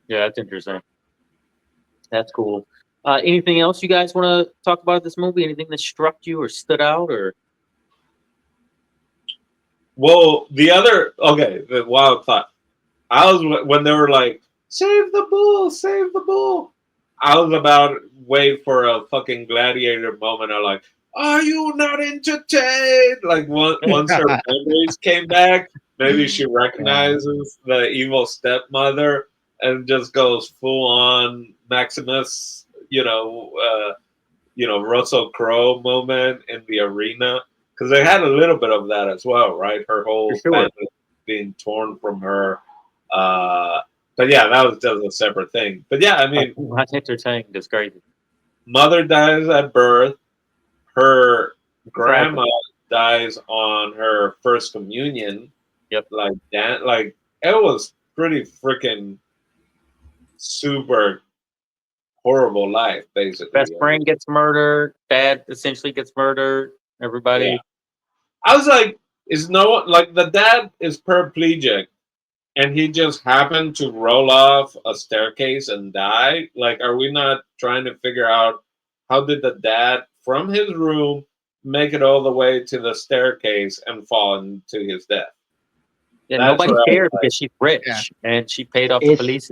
Yeah, that's interesting. That's cool. Anything else you guys want to talk about this movie? Anything that struck you or stood out? Or Well, the wild thought. I was when they were like, "Save the bull, save the bull." I was about to wait for a fucking gladiator moment. I'm like, "Are you not entertained?" Like once her memories came back, maybe she recognizes the evil stepmother and just goes full on Maximus, Russell Crowe moment in the arena, because they had a little bit of that as well, right? Her whole family being torn from her. But yeah, that was just a separate thing. But yeah, I mean, not entertained. It's crazy. Mother dies at birth. Her grandma dies on her first communion. Yep. Like that. Like it was pretty freaking super horrible life, basically. Best friend gets murdered. Dad essentially gets murdered. Everybody. Yeah. I was like, is no one like the dad is paraplegic and he just happened to roll off a staircase and die? Like, are we not trying to figure out how did the dad from his room make it all the way to the staircase and fall into his death? Yeah, nobody cared because she's rich and she paid off the It's, police.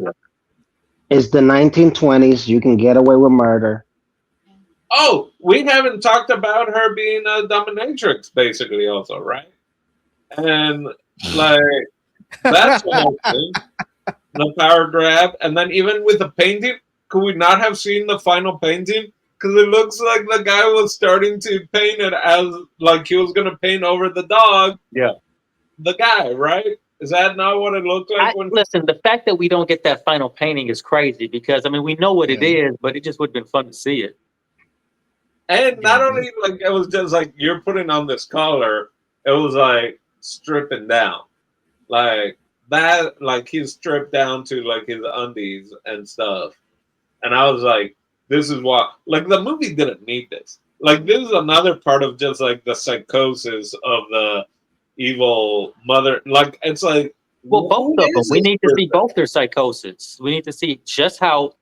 it's the 1920s. You can get away with murder. Oh, we haven't talked about her being a dominatrix, basically, also, right? And like that's the whole thing. The power grab, and then even with the painting, could we not have seen the final painting? Because it looks like the guy was starting to paint it as like he was going to paint over the dog. Yeah, the guy, right? Is that not what it looked like? Listen, the fact that we don't get that final painting is crazy because I mean we know what it is, but it just would have been fun to see it. And not only like it was just like you're putting on this collar, it was like stripping down, like that, like he's stripped down to like his undies and stuff. And I was like, this is what like the movie didn't need this. Like this is another part of just like the psychosis of the evil mother. Like it's like well, both of them. We need to see both their psychosis. We need to see just how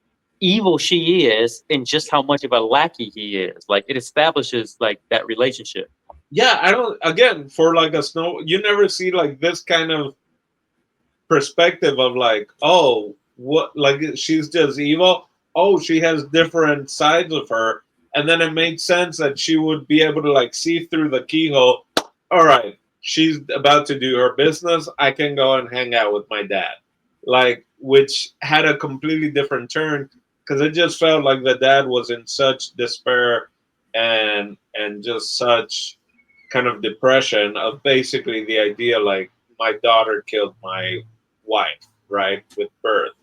evil she is and just how much of a lackey he is. Like it establishes like that relationship. Yeah, I don't. Again, for like a snow, you never see like this kind of perspective of like, oh, what? Like she's just evil. Oh, she has different sides of her, and then it made sense that she would be able to like see through the keyhole. All right, she's about to do her business. I can go and hang out with my dad, like which had a completely different turn because it just felt like the dad was in such despair and just such kind of depression of basically the idea like my daughter killed my wife, right, with birth,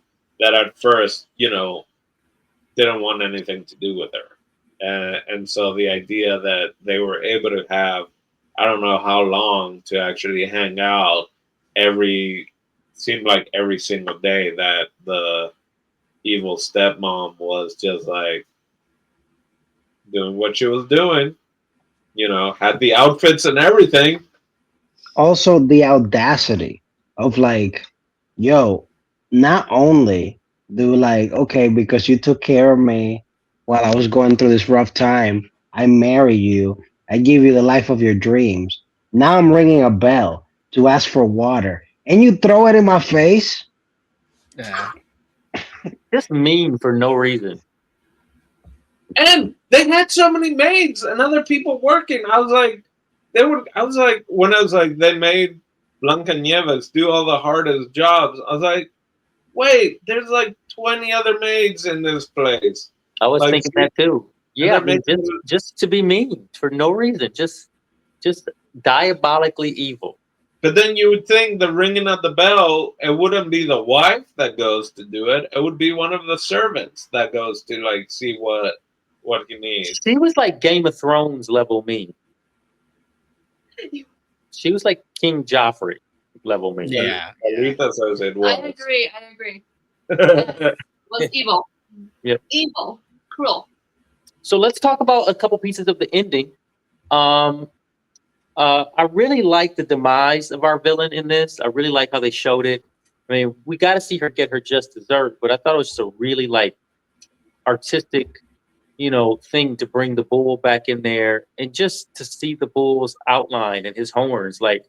that at first, didn't want anything to do with her. And so the idea that they were able to have, I don't know how long to actually hang out seemed like every single day that the evil stepmom was just like doing what she was doing, had the outfits and everything. Also, the audacity of like, yo, not only do like, okay, because you took care of me while I was going through this rough time, I marry you, I give you the life of your dreams. Now I'm ringing a bell to ask for water, and you throw it in my face. Yeah. Just mean for no reason. And they had so many maids and other people working. I was like, when I was like, they made BlancaNieves do all the hardest jobs. I was like, wait, there's like 20 other maids in this place. I was thinking that too. Yeah, I mean, just to be mean for no reason, just diabolically evil. But then you would think the ringing of the bell, it wouldn't be the wife that goes to do it. It would be one of the servants that goes to like see what he needs. She was like Game of Thrones level mean. She was like King Joffrey level mean. Yeah. Alita says it was. I agree. It was evil. Yeah. Evil. Cruel. So let's talk about a couple pieces of the ending. Um, I really like the demise of our villain in this. I really like how they showed it. I mean, we got to see her get her just dessert, but I thought it was just a really like artistic, thing to bring the bull back in there and just to see the bull's outline and his horns. Like,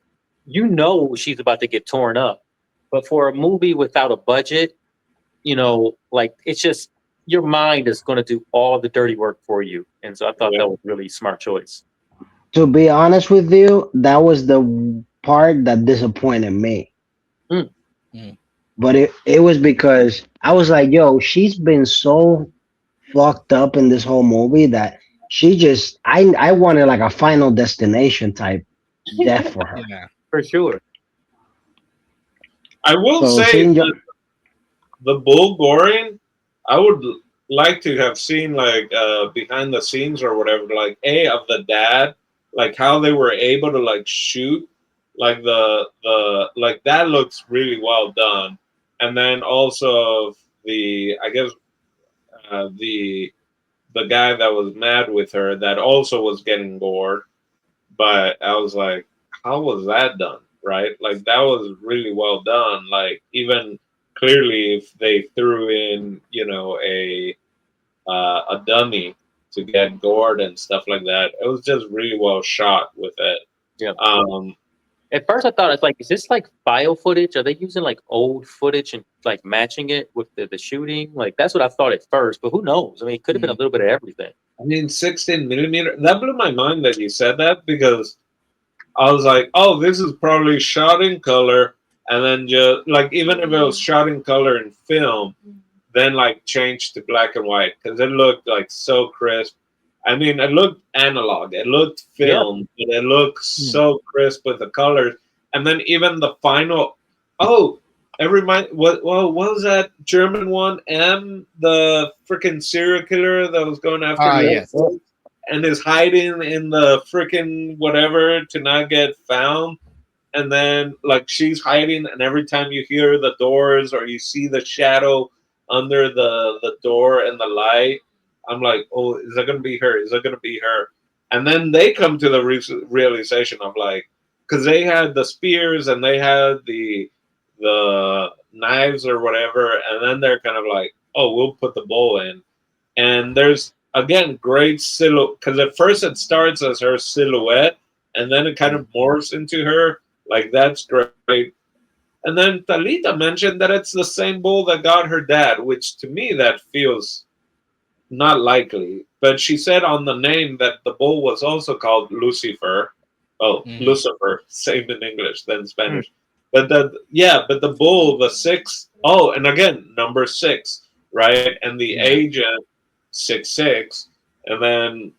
she's about to get torn up. But for a movie without a budget, like it's just your mind is going to do all the dirty work for you. And so I thought Yeah. that was really smart choice. To be honest with you, that was the part that disappointed me. Mm. Mm. But it was because I was like, yo, she's been so fucked up in this whole movie that she just I wanted like a final destination type death for her. Yeah. For sure. I will So say seeing that the bull goring, I would like to have seen like behind the scenes or whatever, like of the dad, like how they were able to like shoot, like the like that looks really well done, and then also of the I guess the guy that was mad with her that also was getting gored, but I was like, how was that done? Right? Like that was really well done. Like even clearly, if they threw in, a dummy to get gored and stuff like that, it was just really well shot with it. Yeah. Um, At first, I thought it's like, is this like file footage? Are they using like old footage and like matching it with the shooting? Like that's what I thought at first, but who knows? I mean, it could have been a little bit of everything. I mean, 16 millimeter. That blew my mind that you said that because I was like, oh, this is probably shot in color, and then just like even if it was shot in color in film, then like changed to black and white because it looked like so crisp. I mean, it looked analog, it looked Yeah. film, but it looked so crisp with the colors. And then even the final, oh, what was that German one? The freaking serial killer that was going after Yes. and is hiding in the freaking whatever to not get found. And then like she's hiding, and every time you hear the doors or you see the shadow under the door and the light, I'm like, oh, is that gonna be her? Is that gonna be her? And then they come to the realization of like, because they had the spears and they had the knives or whatever, and then they're kind of like, oh, we'll put the bowl in. And there's again great silhouette because at first it starts as her silhouette, and then it kind of morphs into her. Like that's great. And then Talita mentioned that it's the same bull that got her dad, which to me that feels not likely. But she said on the name that the bull was also called Lucifer. Oh, Lucifer, same in English than Spanish. But but the bull, the six, oh, and again, number 6, right? And the agent 666. And then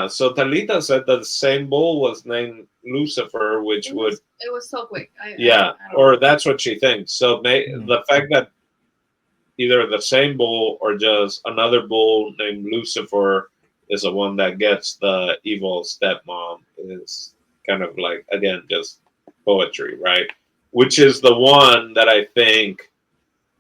so Talita said that the same bull was named Lucifer, which it was so quick. or that's what she thinks. So the fact that either the same bull or just another bull named Lucifer is the one that gets the evil stepmom is kind of like, again, just poetry, right? Which is the one that I think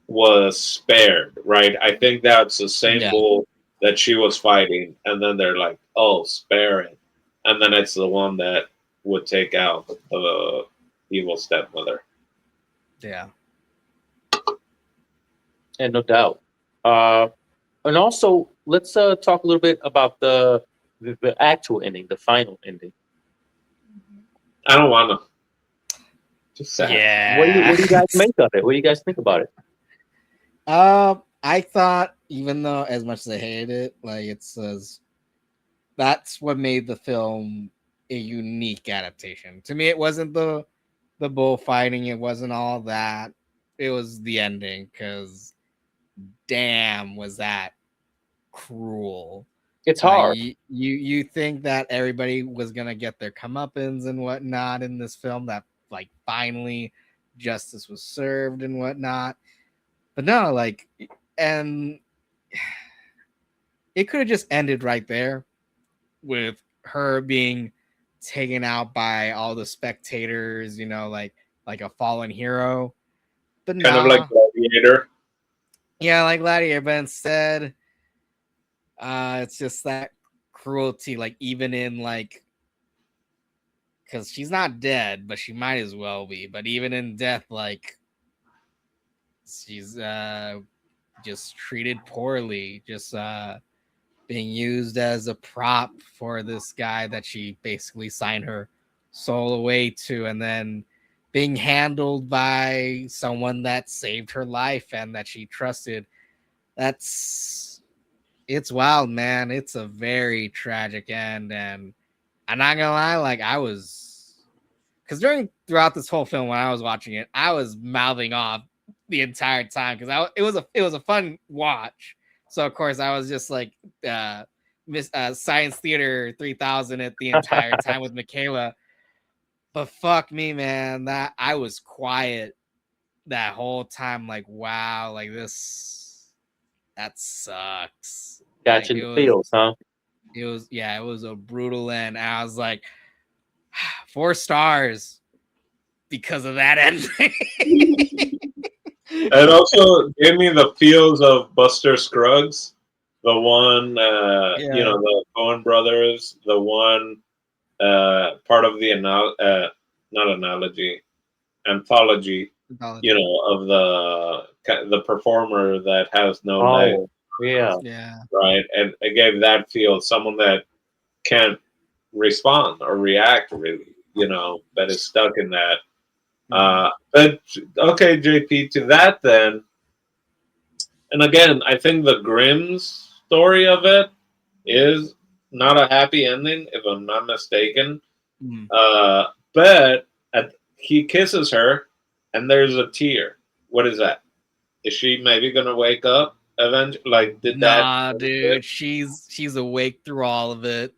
was spared, right? I think that's the same bull that she was fighting, and then they're like, oh, spare it. And then it's the one that would take out the evil stepmother. Yeah. And no doubt. And also, let's talk a little bit about the actual ending, the final ending. I don't want to. Just sad. Yeah. What do you guys make of it? What do you guys think about it? I thought, even though as much as I hated it, like it says, that's what made the film a unique adaptation. To me, it wasn't the bullfighting, it wasn't all that. It was the ending, because damn, was that cruel. It's hard. You think that everybody was gonna get their comeuppance and whatnot in this film, that like finally justice was served and whatnot, but no, like, and it could have just ended right there with her being taken out by all the spectators, like a fallen hero. But kind of like Gladiator. Yeah, like Gladiator, but instead, it's just that cruelty, like even in like because she's not dead, but she might as well be. But even in death, like she's just treated poorly, just being used as a prop for this guy that she basically signed her soul away to, and then being handled by someone that saved her life and that she trusted. It's wild, man. It's a very tragic end, and I'm not gonna lie, like I was, because throughout this whole film when I was watching it, I was mouthing off the entire time because it was a fun watch. So of course I was just like Science Theater 3000 at the entire time with Michaela. But fuck me, man, that I was quiet that whole time. Like, wow, like that sucks. Got Like you in the feels, huh? it was a brutal end. I was like 4 stars because of that ending. It also gave me the feels of Buster Scruggs, the one, the Coen brothers, the one part of the not analogy, anthology, of the performer that has no leg, Yeah. right? And it gave that feel, someone that can't respond or react really, that is stuck in that. But okay, JP, to that then, and again, I think the Grimm's story of it is not a happy ending, if I'm not mistaken. But he kisses her, and there's a tear. What is that? Is she maybe gonna wake up eventually? Like, did Nah, that? dude, she's awake through all of it.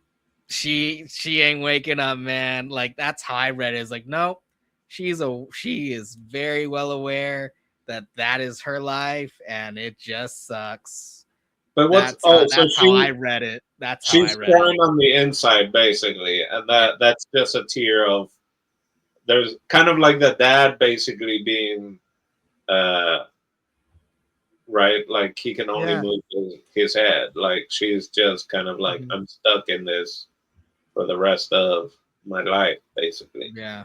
She ain't waking up, man. Like that's how I read it. It's like, no, she is very well aware that is her life, and it just sucks. But That's how I read it. That's how I she's read it. crying on the inside, basically, and that's just a tear of. There's kind of like the dad basically being, right, like he can only move his head. Like she's just kind of like, I'm stuck in this for the rest of my life, basically. Yeah.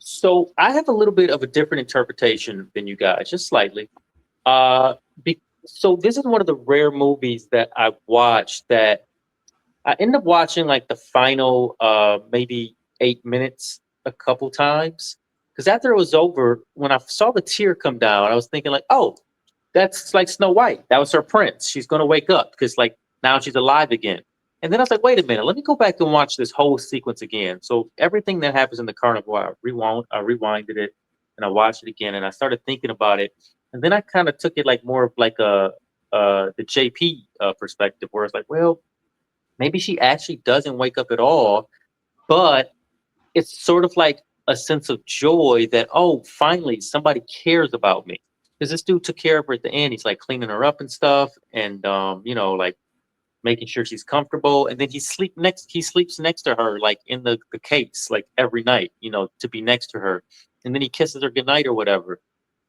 So I have a little bit of a different interpretation than you guys, just slightly. So this is one of the rare movies that I've watched that I ended up watching like the final maybe 8 minutes a couple times. Because after it was over, when I saw the tear come down, I was thinking like, oh, that's like Snow White. That was her prince. She's gonna wake up because like now she's alive again. And then I was like, wait a minute, let me go back and watch this whole sequence again. So everything that happens in the carnival, I rewinded it and I watched it again and I started thinking about it. And then I kind of took it like more of like the JP perspective, where it's like, well, maybe she actually doesn't wake up at all, but it's sort of like a sense of joy that, oh, finally somebody cares about me. Because this dude took care of her at the end. He's like cleaning her up and stuff, and like making sure she's comfortable. And then he sleeps next to her, like in the case, like every night, to be next to her. And then he kisses her goodnight or whatever.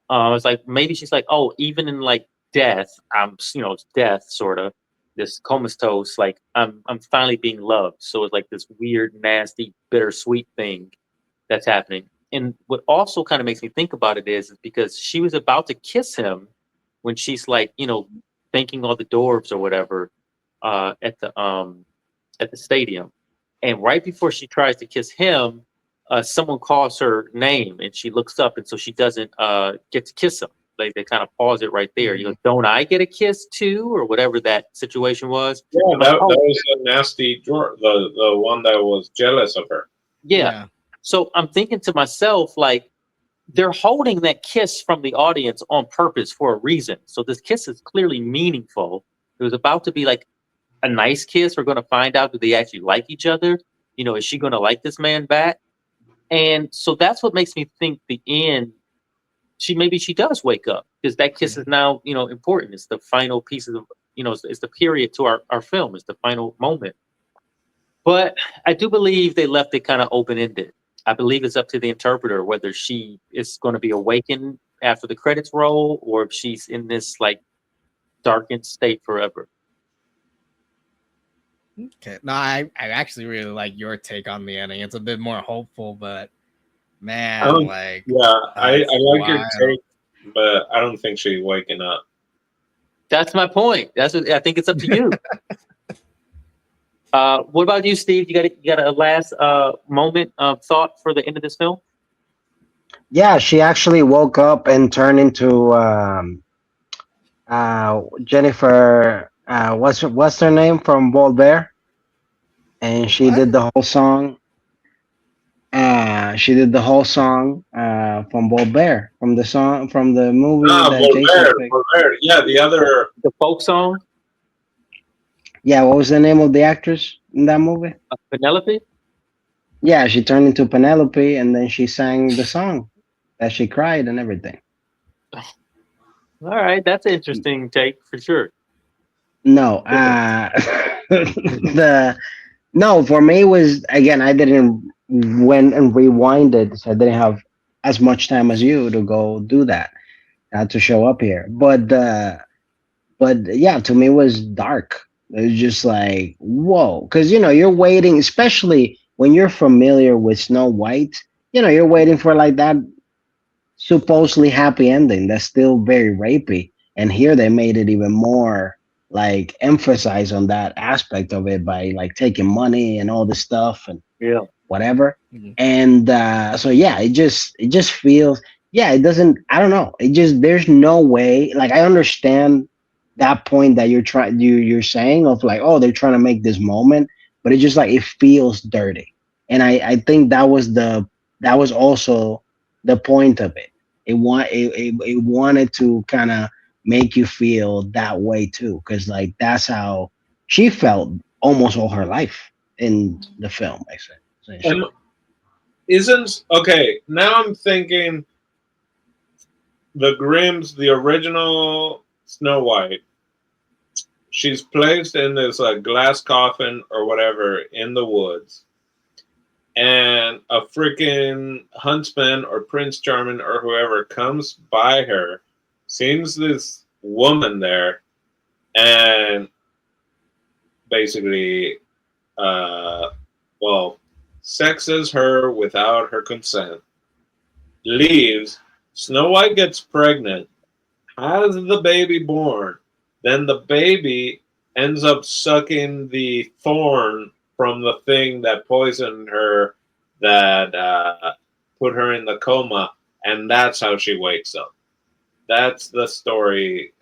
It's like maybe she's like, oh, even in like death, it's death sort of this comatose. Like I'm finally being loved. So it's like this weird, nasty, bittersweet thing that's happening. And what also kind of makes me think about it is because she was about to kiss him when she's like, thanking all the dwarves or whatever at the stadium. And right before she tries to kiss him, someone calls her name and she looks up, and so she doesn't get to kiss him. Like they kind of pause it right there. Don't I get a kiss too, or whatever that situation was? Yeah, that was a nasty drawer. The one that was jealous of her. Yeah. So I'm thinking to myself, like, they're holding that kiss from the audience on purpose for a reason. So this kiss is clearly meaningful. It was about to be like a nice kiss. We're going to find out, do they actually like each other? Is she going to like this man back? And so that's what makes me think the end, maybe she does wake up because that kiss is now, important. It's the final piece of, it's the period to our film. It's the final moment. But I do believe they left it kind of open ended. I believe it's up to the interpreter whether she is going to be awakened after the credits roll or if she's in this like darkened state forever. Okay. No, I actually really like your take on the ending. It's a bit more hopeful, but man, Um, like yeah, I that's like your wild. take, but I don't think she's waking up. That's my point. That's what I think. It's up to you. What about you, Steve? You got a last moment of thought for the end of this film? Yeah, she actually woke up and turned into Jennifer. What's her name from Bold Bear? And she What? did the whole song. She did the whole song from Bold Bear from the song from the movie Ah, that Jason picked. Volver. Yeah, the other. The folk song, Yeah, what was the name of the actress in that movie? Penelope. Yeah, she turned into Penelope, and then she sang the song that she cried and everything. All right, that's an interesting take for sure. No, the no for me was again I didn't went and rewind it, so I didn't have as much time as you to go do that to show up here. But yeah, to me it was dark. It was just like whoa, because you're waiting, especially when you're familiar with Snow White. You're waiting for like that supposedly happy ending that's still very rapey. And here they made it even more like emphasize on that aspect of it by like taking money and all this stuff and Yeah. whatever. Mhm. And so yeah, it just feels yeah, it doesn't I don't know. It just there's no way like I understand that point that you're saying of like, oh, they're trying to make this moment, but it's just like it feels dirty. And I think that was also the point of it. It wanted to kind of make you feel that way too, because like that's how she felt almost all her life in the film, I said, And essentially. isn't okay? Now I'm thinking the Grimms, the original Snow White. She's placed in this glass coffin or whatever in the woods, and a freaking huntsman or Prince Charming or whoever comes by her, sees this woman there, and basically, uh, well, sexes her without her consent, leaves. Snow White gets pregnant, has the baby born. Then the baby ends up sucking the thorn from the thing that poisoned her, that put her in the coma, and that's how she wakes up. That's the story,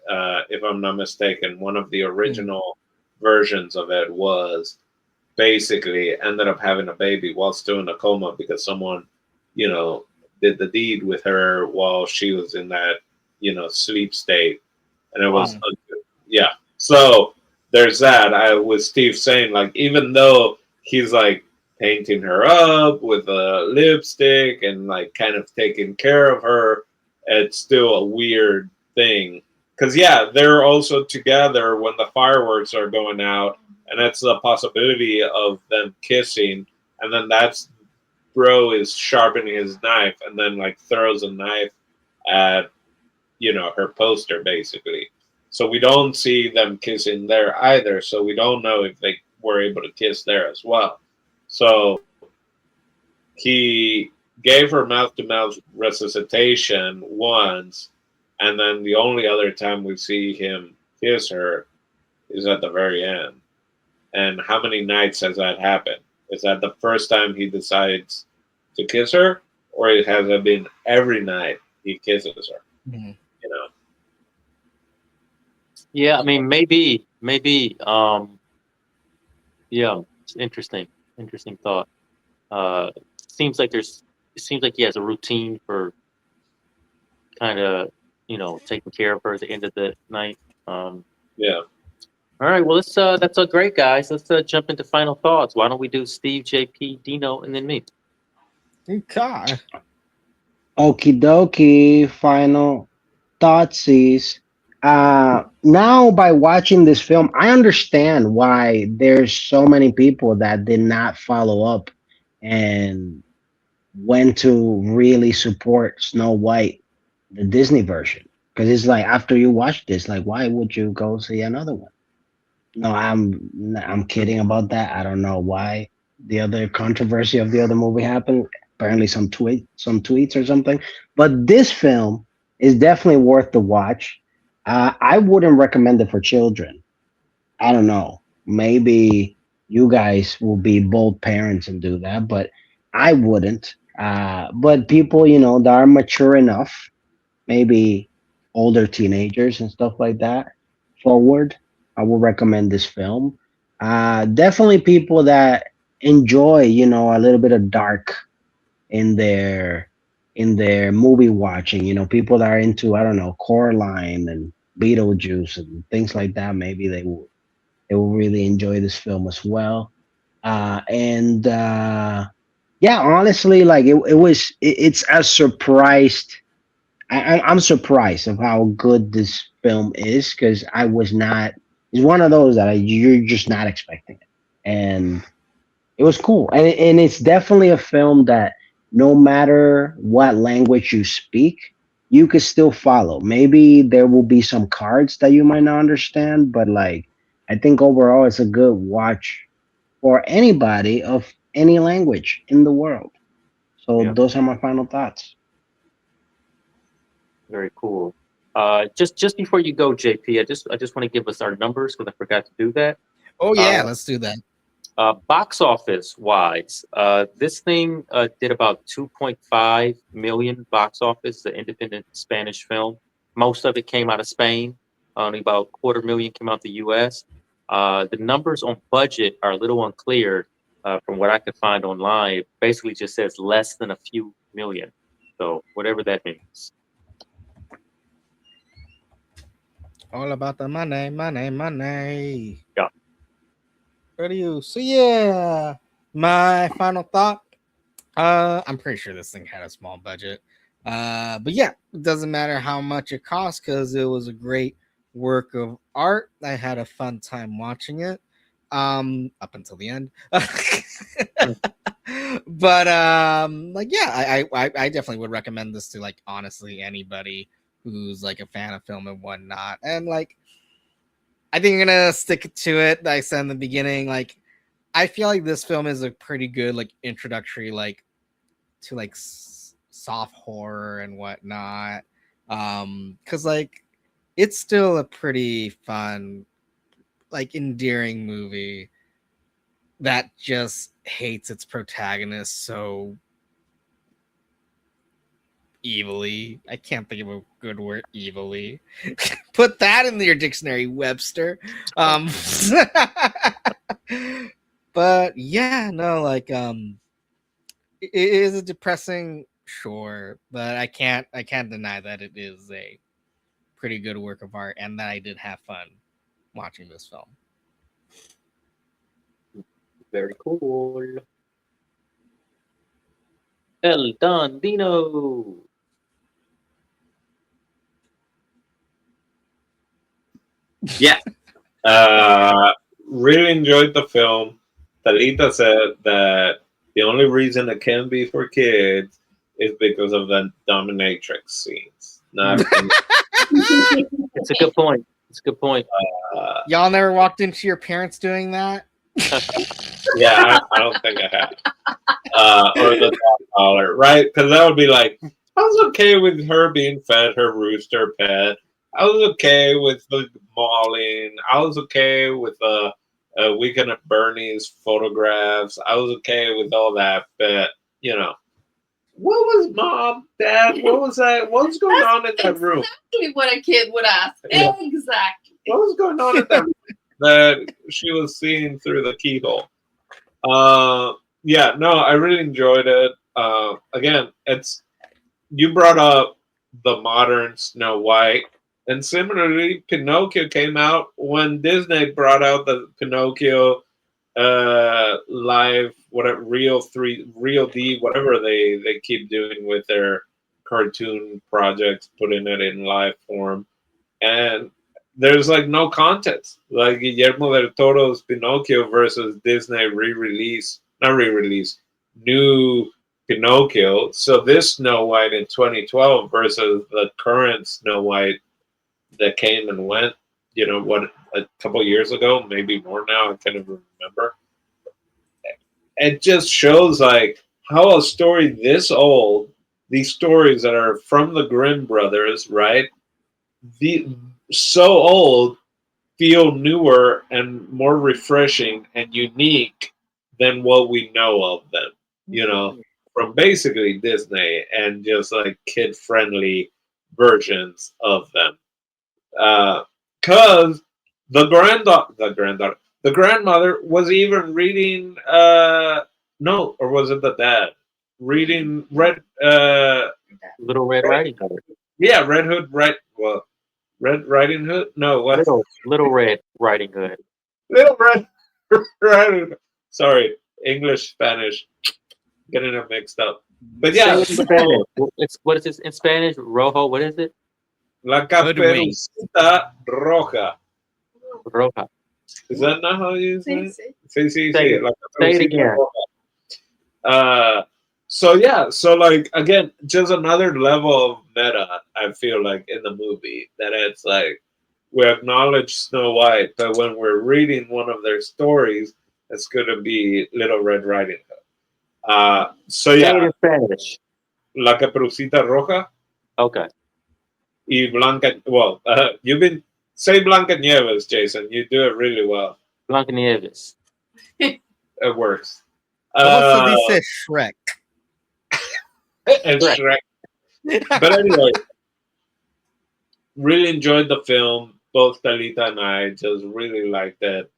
if I'm not mistaken. One of the Mhm. original versions of it was basically ended up having a baby while still in a coma because someone, you know, did the deed with her while she was in that, sleep state. And it was, Wow. Mhm. yeah. So there's that. I was Steve saying, like, even though he's like painting her up with a lipstick and like kind of taking care of her, it's still a weird thing. Because, yeah, they're also together when the fireworks are going out, and that's the possibility of them kissing. And then that's bro is sharpening his knife and then like throws a knife at her poster basically. So we don't see them kissing there either. So we don't know if they were able to kiss there as well. So he gave her mouth to mouth resuscitation once, and then the only other time we see him kiss her is at the very end. And how many nights has that happened? Is that the first time he decides to kiss her, or has it been every night he kisses her? Mhm. You know, Yeah, I mean, maybe. Yeah, it's interesting. Interesting thought. Uh, seems like there's. It seems like he has a routine for kind of, taking care of her at the end of the night. Um, yeah. all right. Well, let's. That's great, guys. Let's jump into final thoughts. Why don't we do Steve, JP, Dino, and then me? Okay. Okie dokie. Final thoughtsies. Now by watching this film, I understand why there's so many people that did not follow up and went to really support Snow White, the Disney version. Because it's like after you watch this, like why would you go see another one? No, I'm kidding about that. I don't know why the other controversy of the other movie happened. Apparently, some tweets or something. But this film is definitely worth the watch. I wouldn't recommend it for children. I don't know. Maybe you guys will be bold parents and do that, but I wouldn't. But people, that are mature enough, maybe older teenagers and stuff like that, forward, I will recommend this film. Definitely people that enjoy, a little bit of dark in their movie watching. People that are into, I don't know, Coraline and Beetlejuice and things like that. Maybe they will really enjoy this film as well. And yeah, honestly, like it's a surprised. I'm surprised of how good this film is because I was not. It's one of those that you're just not expecting it, and it was cool. And it's definitely a film that no matter what language you speak, you could still follow. Maybe there will be some cards that you might not understand, but like I think overall it's a good watch for anybody of any language in the world. So Yeah, those are my final thoughts. very cool. Just before you go, JP, I just want to give us our numbers because I forgot to do that. Oh Uh, yeah, let's do that. Box office wise, this thing did about 2.5 million box office, the independent Spanish film. Most of it came out of Spain. Only about quarter million came out the US. The numbers on budget are a little unclear from what I could find online. It basically just says less than a few million. So, whatever that means. All about the money, money, money. Yeah. What do you? So yeah, my final thought. I'm pretty sure this thing had a small budget. But yeah, it doesn't matter how much it cost because it was a great work of art. I had a fun time watching it. Up until the end. But like yeah, I definitely would recommend this to like honestly anybody who's like a fan of film and whatnot. And like I think I'm gonna stick to it. Like I said in the beginning, like I feel like this film is a pretty good like introductory like to like soft horror and whatnot. Because like it's still a pretty fun, like endearing movie that just hates its protagonist so evilly. I can't think of a good word, evilly. Put that in your dictionary, Webster. But yeah, no, like it is a depressing, sure, but I can't deny that it is a pretty good work of art and that I did have fun watching this film. Very cool. El Don Dino. Yeah. Really enjoyed the film. Talita said that the only reason it can be for kids is because of the dominatrix scenes. Not It's a good point. It's a good point. Y'all never walked into your parents doing that? yeah, I don't think I have. Or the dog collar, right? Because that would be like, I was okay with her being fed her rooster pet. I was okay with the mauling. I was okay with the Weekend at Bernie's photographs. I was okay with all that. But, what was mom, dad? What was that? What was going on in that room? Exactly what a kid would ask. Yeah. Exactly. What was going on in that room that she was seeing through the keyhole? Yeah, no, I really enjoyed it. Again, you brought up the modern Snow White, and similarly, Pinocchio came out when Disney brought out the Pinocchio live, whatever, real D, whatever they keep doing with their cartoon projects, putting it in live form, and there's like no contest. Like Guillermo del Toro's Pinocchio versus Disney not re-release, new Pinocchio. So this Snow White in 2012 versus the current Snow White that came and went. you know, what, a couple of years ago, maybe more now. I can't even remember. It just shows like how a story this old, these stories that are from the Grimm brothers, right? The so old feel newer and more refreshing and unique than what we know of them. You know, from basically Disney and just like kid friendly versions of them. Because the grandmother was even reading. No, or was it the dad reading Red? Little Red Riding Hood. Yeah, Red Hood, Red Riding Hood. No, what? Little Red Riding Hood. Little Red Riding Hood. Sorry, English, Spanish, getting it mixed up. But yeah, Say it in Spanish. What is this in Spanish? Rojo. What is it? La Hoodwink. Caperucita Roja. Roja. Is that not how you say it? Sí, sí, Say sí. it. La Say it Caperucita again. Roja. So yeah, so like again, just another level of meta. I feel like in the movie that it's like we acknowledge Snow White, but when we're reading one of their stories, it's going to be Little Red Riding Hood. So Say it yeah, in Spanish. La Caperucita Roja Okay. y Blanca. Well, you've been say BlancaNieves, Jason. You do it really well. BlancaNieves. It works. Almost as he said Shrek. And Shrek. But anyway, really enjoyed the film. Both Talita and I just really liked it.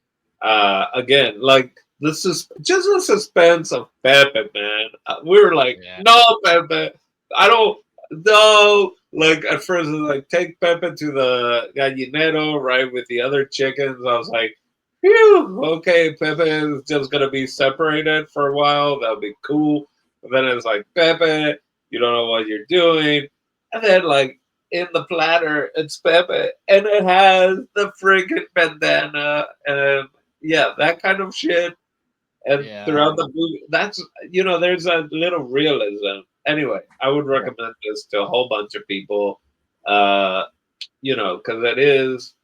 Again, like this is just the suspense of Pepe, man. We were like, Yeah. no, Pepe, I don't. No, like at first, it was like take Pepe to the gallinero, right, with the other chickens. I was like, phew, okay, Pepe is just gonna be separated for a while. That'll be cool. But then it's like, Pepe, you don't know what you're doing. And then like in the platter, it's Pepe, and it has the freaking bandana, and yeah, that kind of shit. And Yeah. throughout the movie, that's there's a little realism. Anyway, I would recommend this to a whole bunch of people, because it is,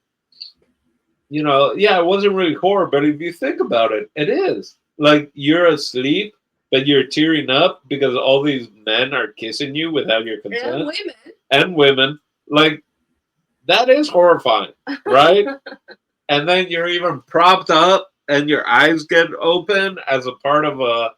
yeah, it wasn't really horror, but if you think about it, it is. Like you're asleep, but you're tearing up because all these men are kissing you without your consent. And women. And women. Like, that is horrifying, right? And then you're even propped up and your eyes get open as a part of a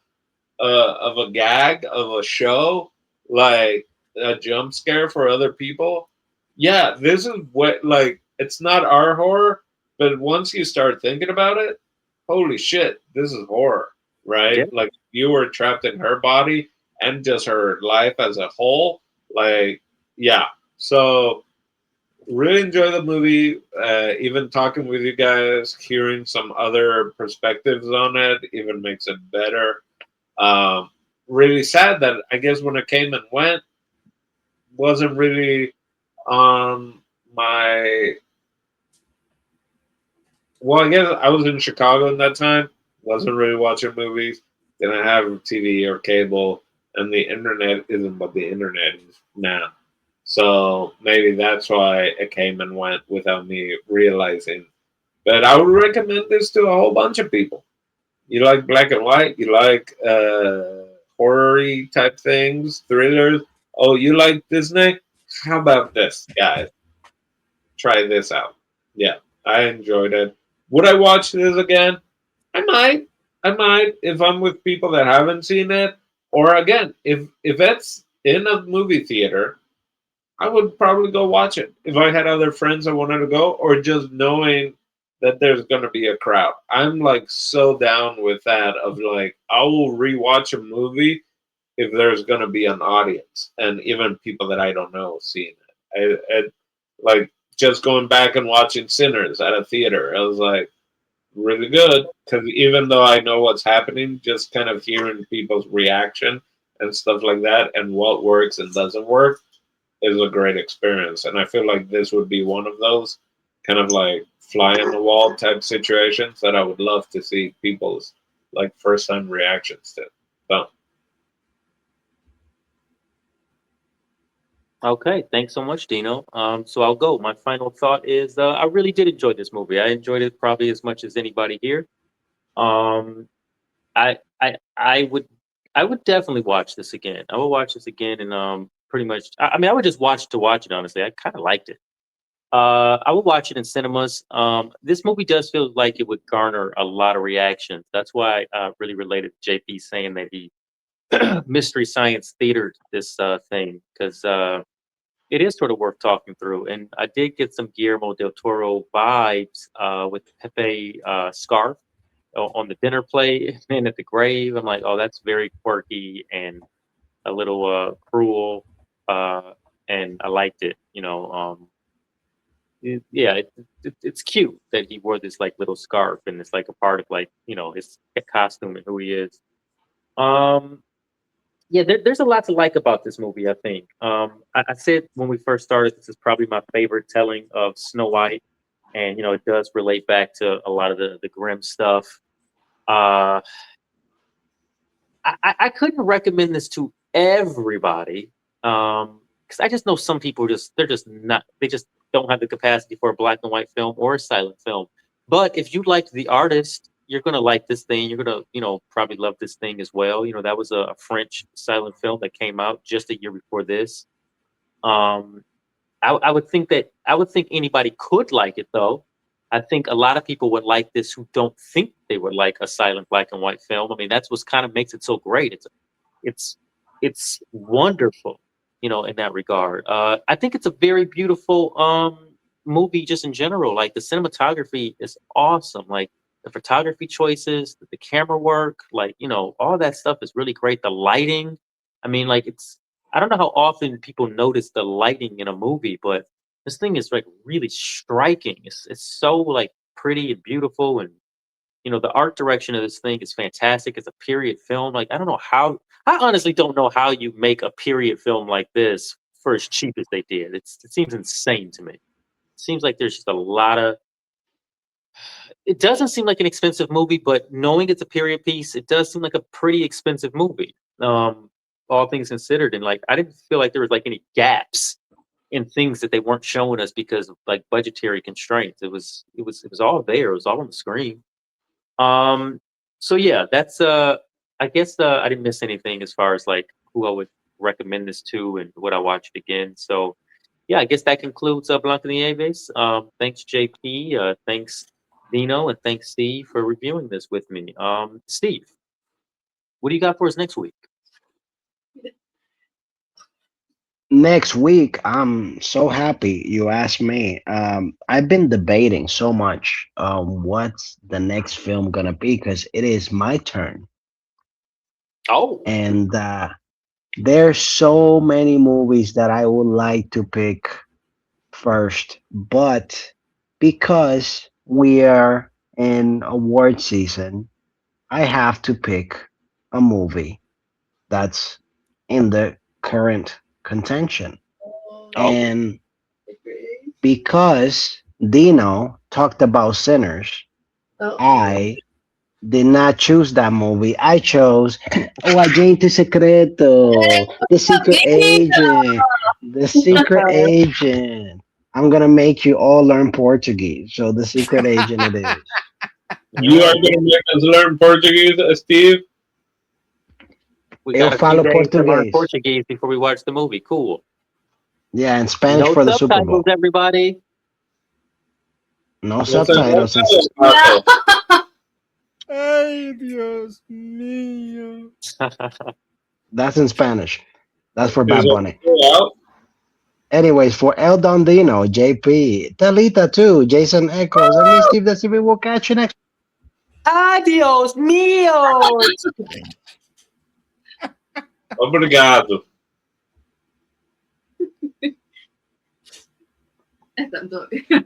gag of a show, like a jump scare for other people. Yeah, this is what, like, it's not our horror, but once you start thinking about it, holy shit, this is horror, right? Yeah. Like you were trapped in her body and just her life as a whole. Like, yeah. So really enjoy the movie. Even talking with you guys, hearing some other perspectives on it, even makes it better. Really sad that I guess when it came and went, wasn't really on my. Well, I guess I was in Chicago at that time. Wasn't really watching movies. Didn't have TV or cable, and the internet isn't what the internet is now. So maybe that's why it came and went without me realizing. But I would recommend this to a whole bunch of people. You like black and white, you like horror-y type things, thrillers. Oh, you like Disney? How about this, guys? Try this out. Yeah, I enjoyed it. Would I watch this again? I might. I might if I'm with people that haven't seen it. Or again, if it's in a movie theater, I would probably go watch it if I had other friends that wanted to go, or just knowing that there's going to be a crowd. I'm like so down with that. Of like, I will rewatch a movie if there's going to be an audience and even people that I don't know seeing it. Like just going back and watching Sinners at a theater. I was like really good because even though I know what's happening, just kind of hearing people's reaction and stuff like that and what works and doesn't work is a great experience. And I feel like this would be one of those kind of like fly on the wall type situations that I would love to see people's like first time reactions to. So Okay, thanks so much, Dino. So I'll go. My final thought is I really did enjoy this movie. I enjoyed it probably as much as anybody here. Um, I would definitely watch this again. I will watch this again and pretty much. I mean, I would just watch to watch it. Honestly, I kind of liked it. I would watch it in cinemas. This movie does feel like it would garner a lot of reactions. That's why I really related to JP saying that he mystery science theatered this thing because it is sort of worth talking through. And I did get some Guillermo del Toro vibes with Pepe scarf on the dinner plate and at the grave. I'm like, oh, that's very quirky and a little cruel, and I liked it. Yeah, it's cute that he wore this like little scarf and it's like a part of like his costume and who he is. Um, yeah, there's a lot to like about this movie. I think I said when we first started, this is probably my favorite telling of Snow White, and it does relate back to a lot of the Grimm stuff. Uh, I couldn't recommend this to everybody because I just know some people they're just not they just don't have the capacity for a black and white film or a silent film. But if you liked the artist, you're gonna like this thing. You're gonna probably love this thing as well. That was a French silent film that came out just a year before this. Um, I would think anybody could like it though. I think a lot of people would like this who don't think they would like a silent black and white film. I mean, that's what kind of makes it so great. It's it's wonderful, in that regard. I think it's a very beautiful movie just in general. Like the cinematography is awesome. Like the photography choices, the camera work, like all that stuff is really great. The lighting, I mean, like I don't know how often people notice the lighting in a movie, but this thing is like really striking. It's so like pretty and beautiful, and the art direction of this thing is fantastic. It's a period film. Like I don't know how. I honestly don't know how you make a period film like this for as cheap as they did. It seems insane to me. It seems like there's just a lot of. It doesn't seem like an expensive movie, but knowing it's a period piece, it does seem like a pretty expensive movie. All things considered, and like I didn't feel like there was like any gaps in things that they weren't showing us because of like budgetary constraints. It was all there. It was all on the screen. Um, so yeah, that's I guess I didn't miss anything as far as like who I would recommend this to and would I watch it again. So yeah, I guess that concludes BlancaNieves. Thanks JP, thanks Dino, and thanks Steve for reviewing this with me. Steve, what do you got for us next week? Next week, I'm so happy you asked me. I've been debating so much what's the next film gonna be because it is my turn, Oh, and there's so many movies that I would like to pick first, but because we are in award season, I have to pick a movie that's in the current contention. oh, And because Dino talked about Sinners, I did not choose that movie. I chose Oh Agente Secreto, The Secret Agent, The Secret Agent. I'm gonna make you all learn Portuguese. So The Secret Agent it is. You are going to make us learn Portuguese, Steve? we Eu got a few falo days to learn português. Portuguese before we watch the movie. Cool. Yeah, and Spanish No for the Super subtitles, Bowl. everybody. No No sé, subtitles. Ay, Dios mío. That's in Spanish. That's for Is Bad Bunny. it out? Anyways, for El Dondino, JP, Talita too, Jason Echoes, and me, Steve the Civil. We'll catch you next. Adios, míos. Obrigado. Tanto.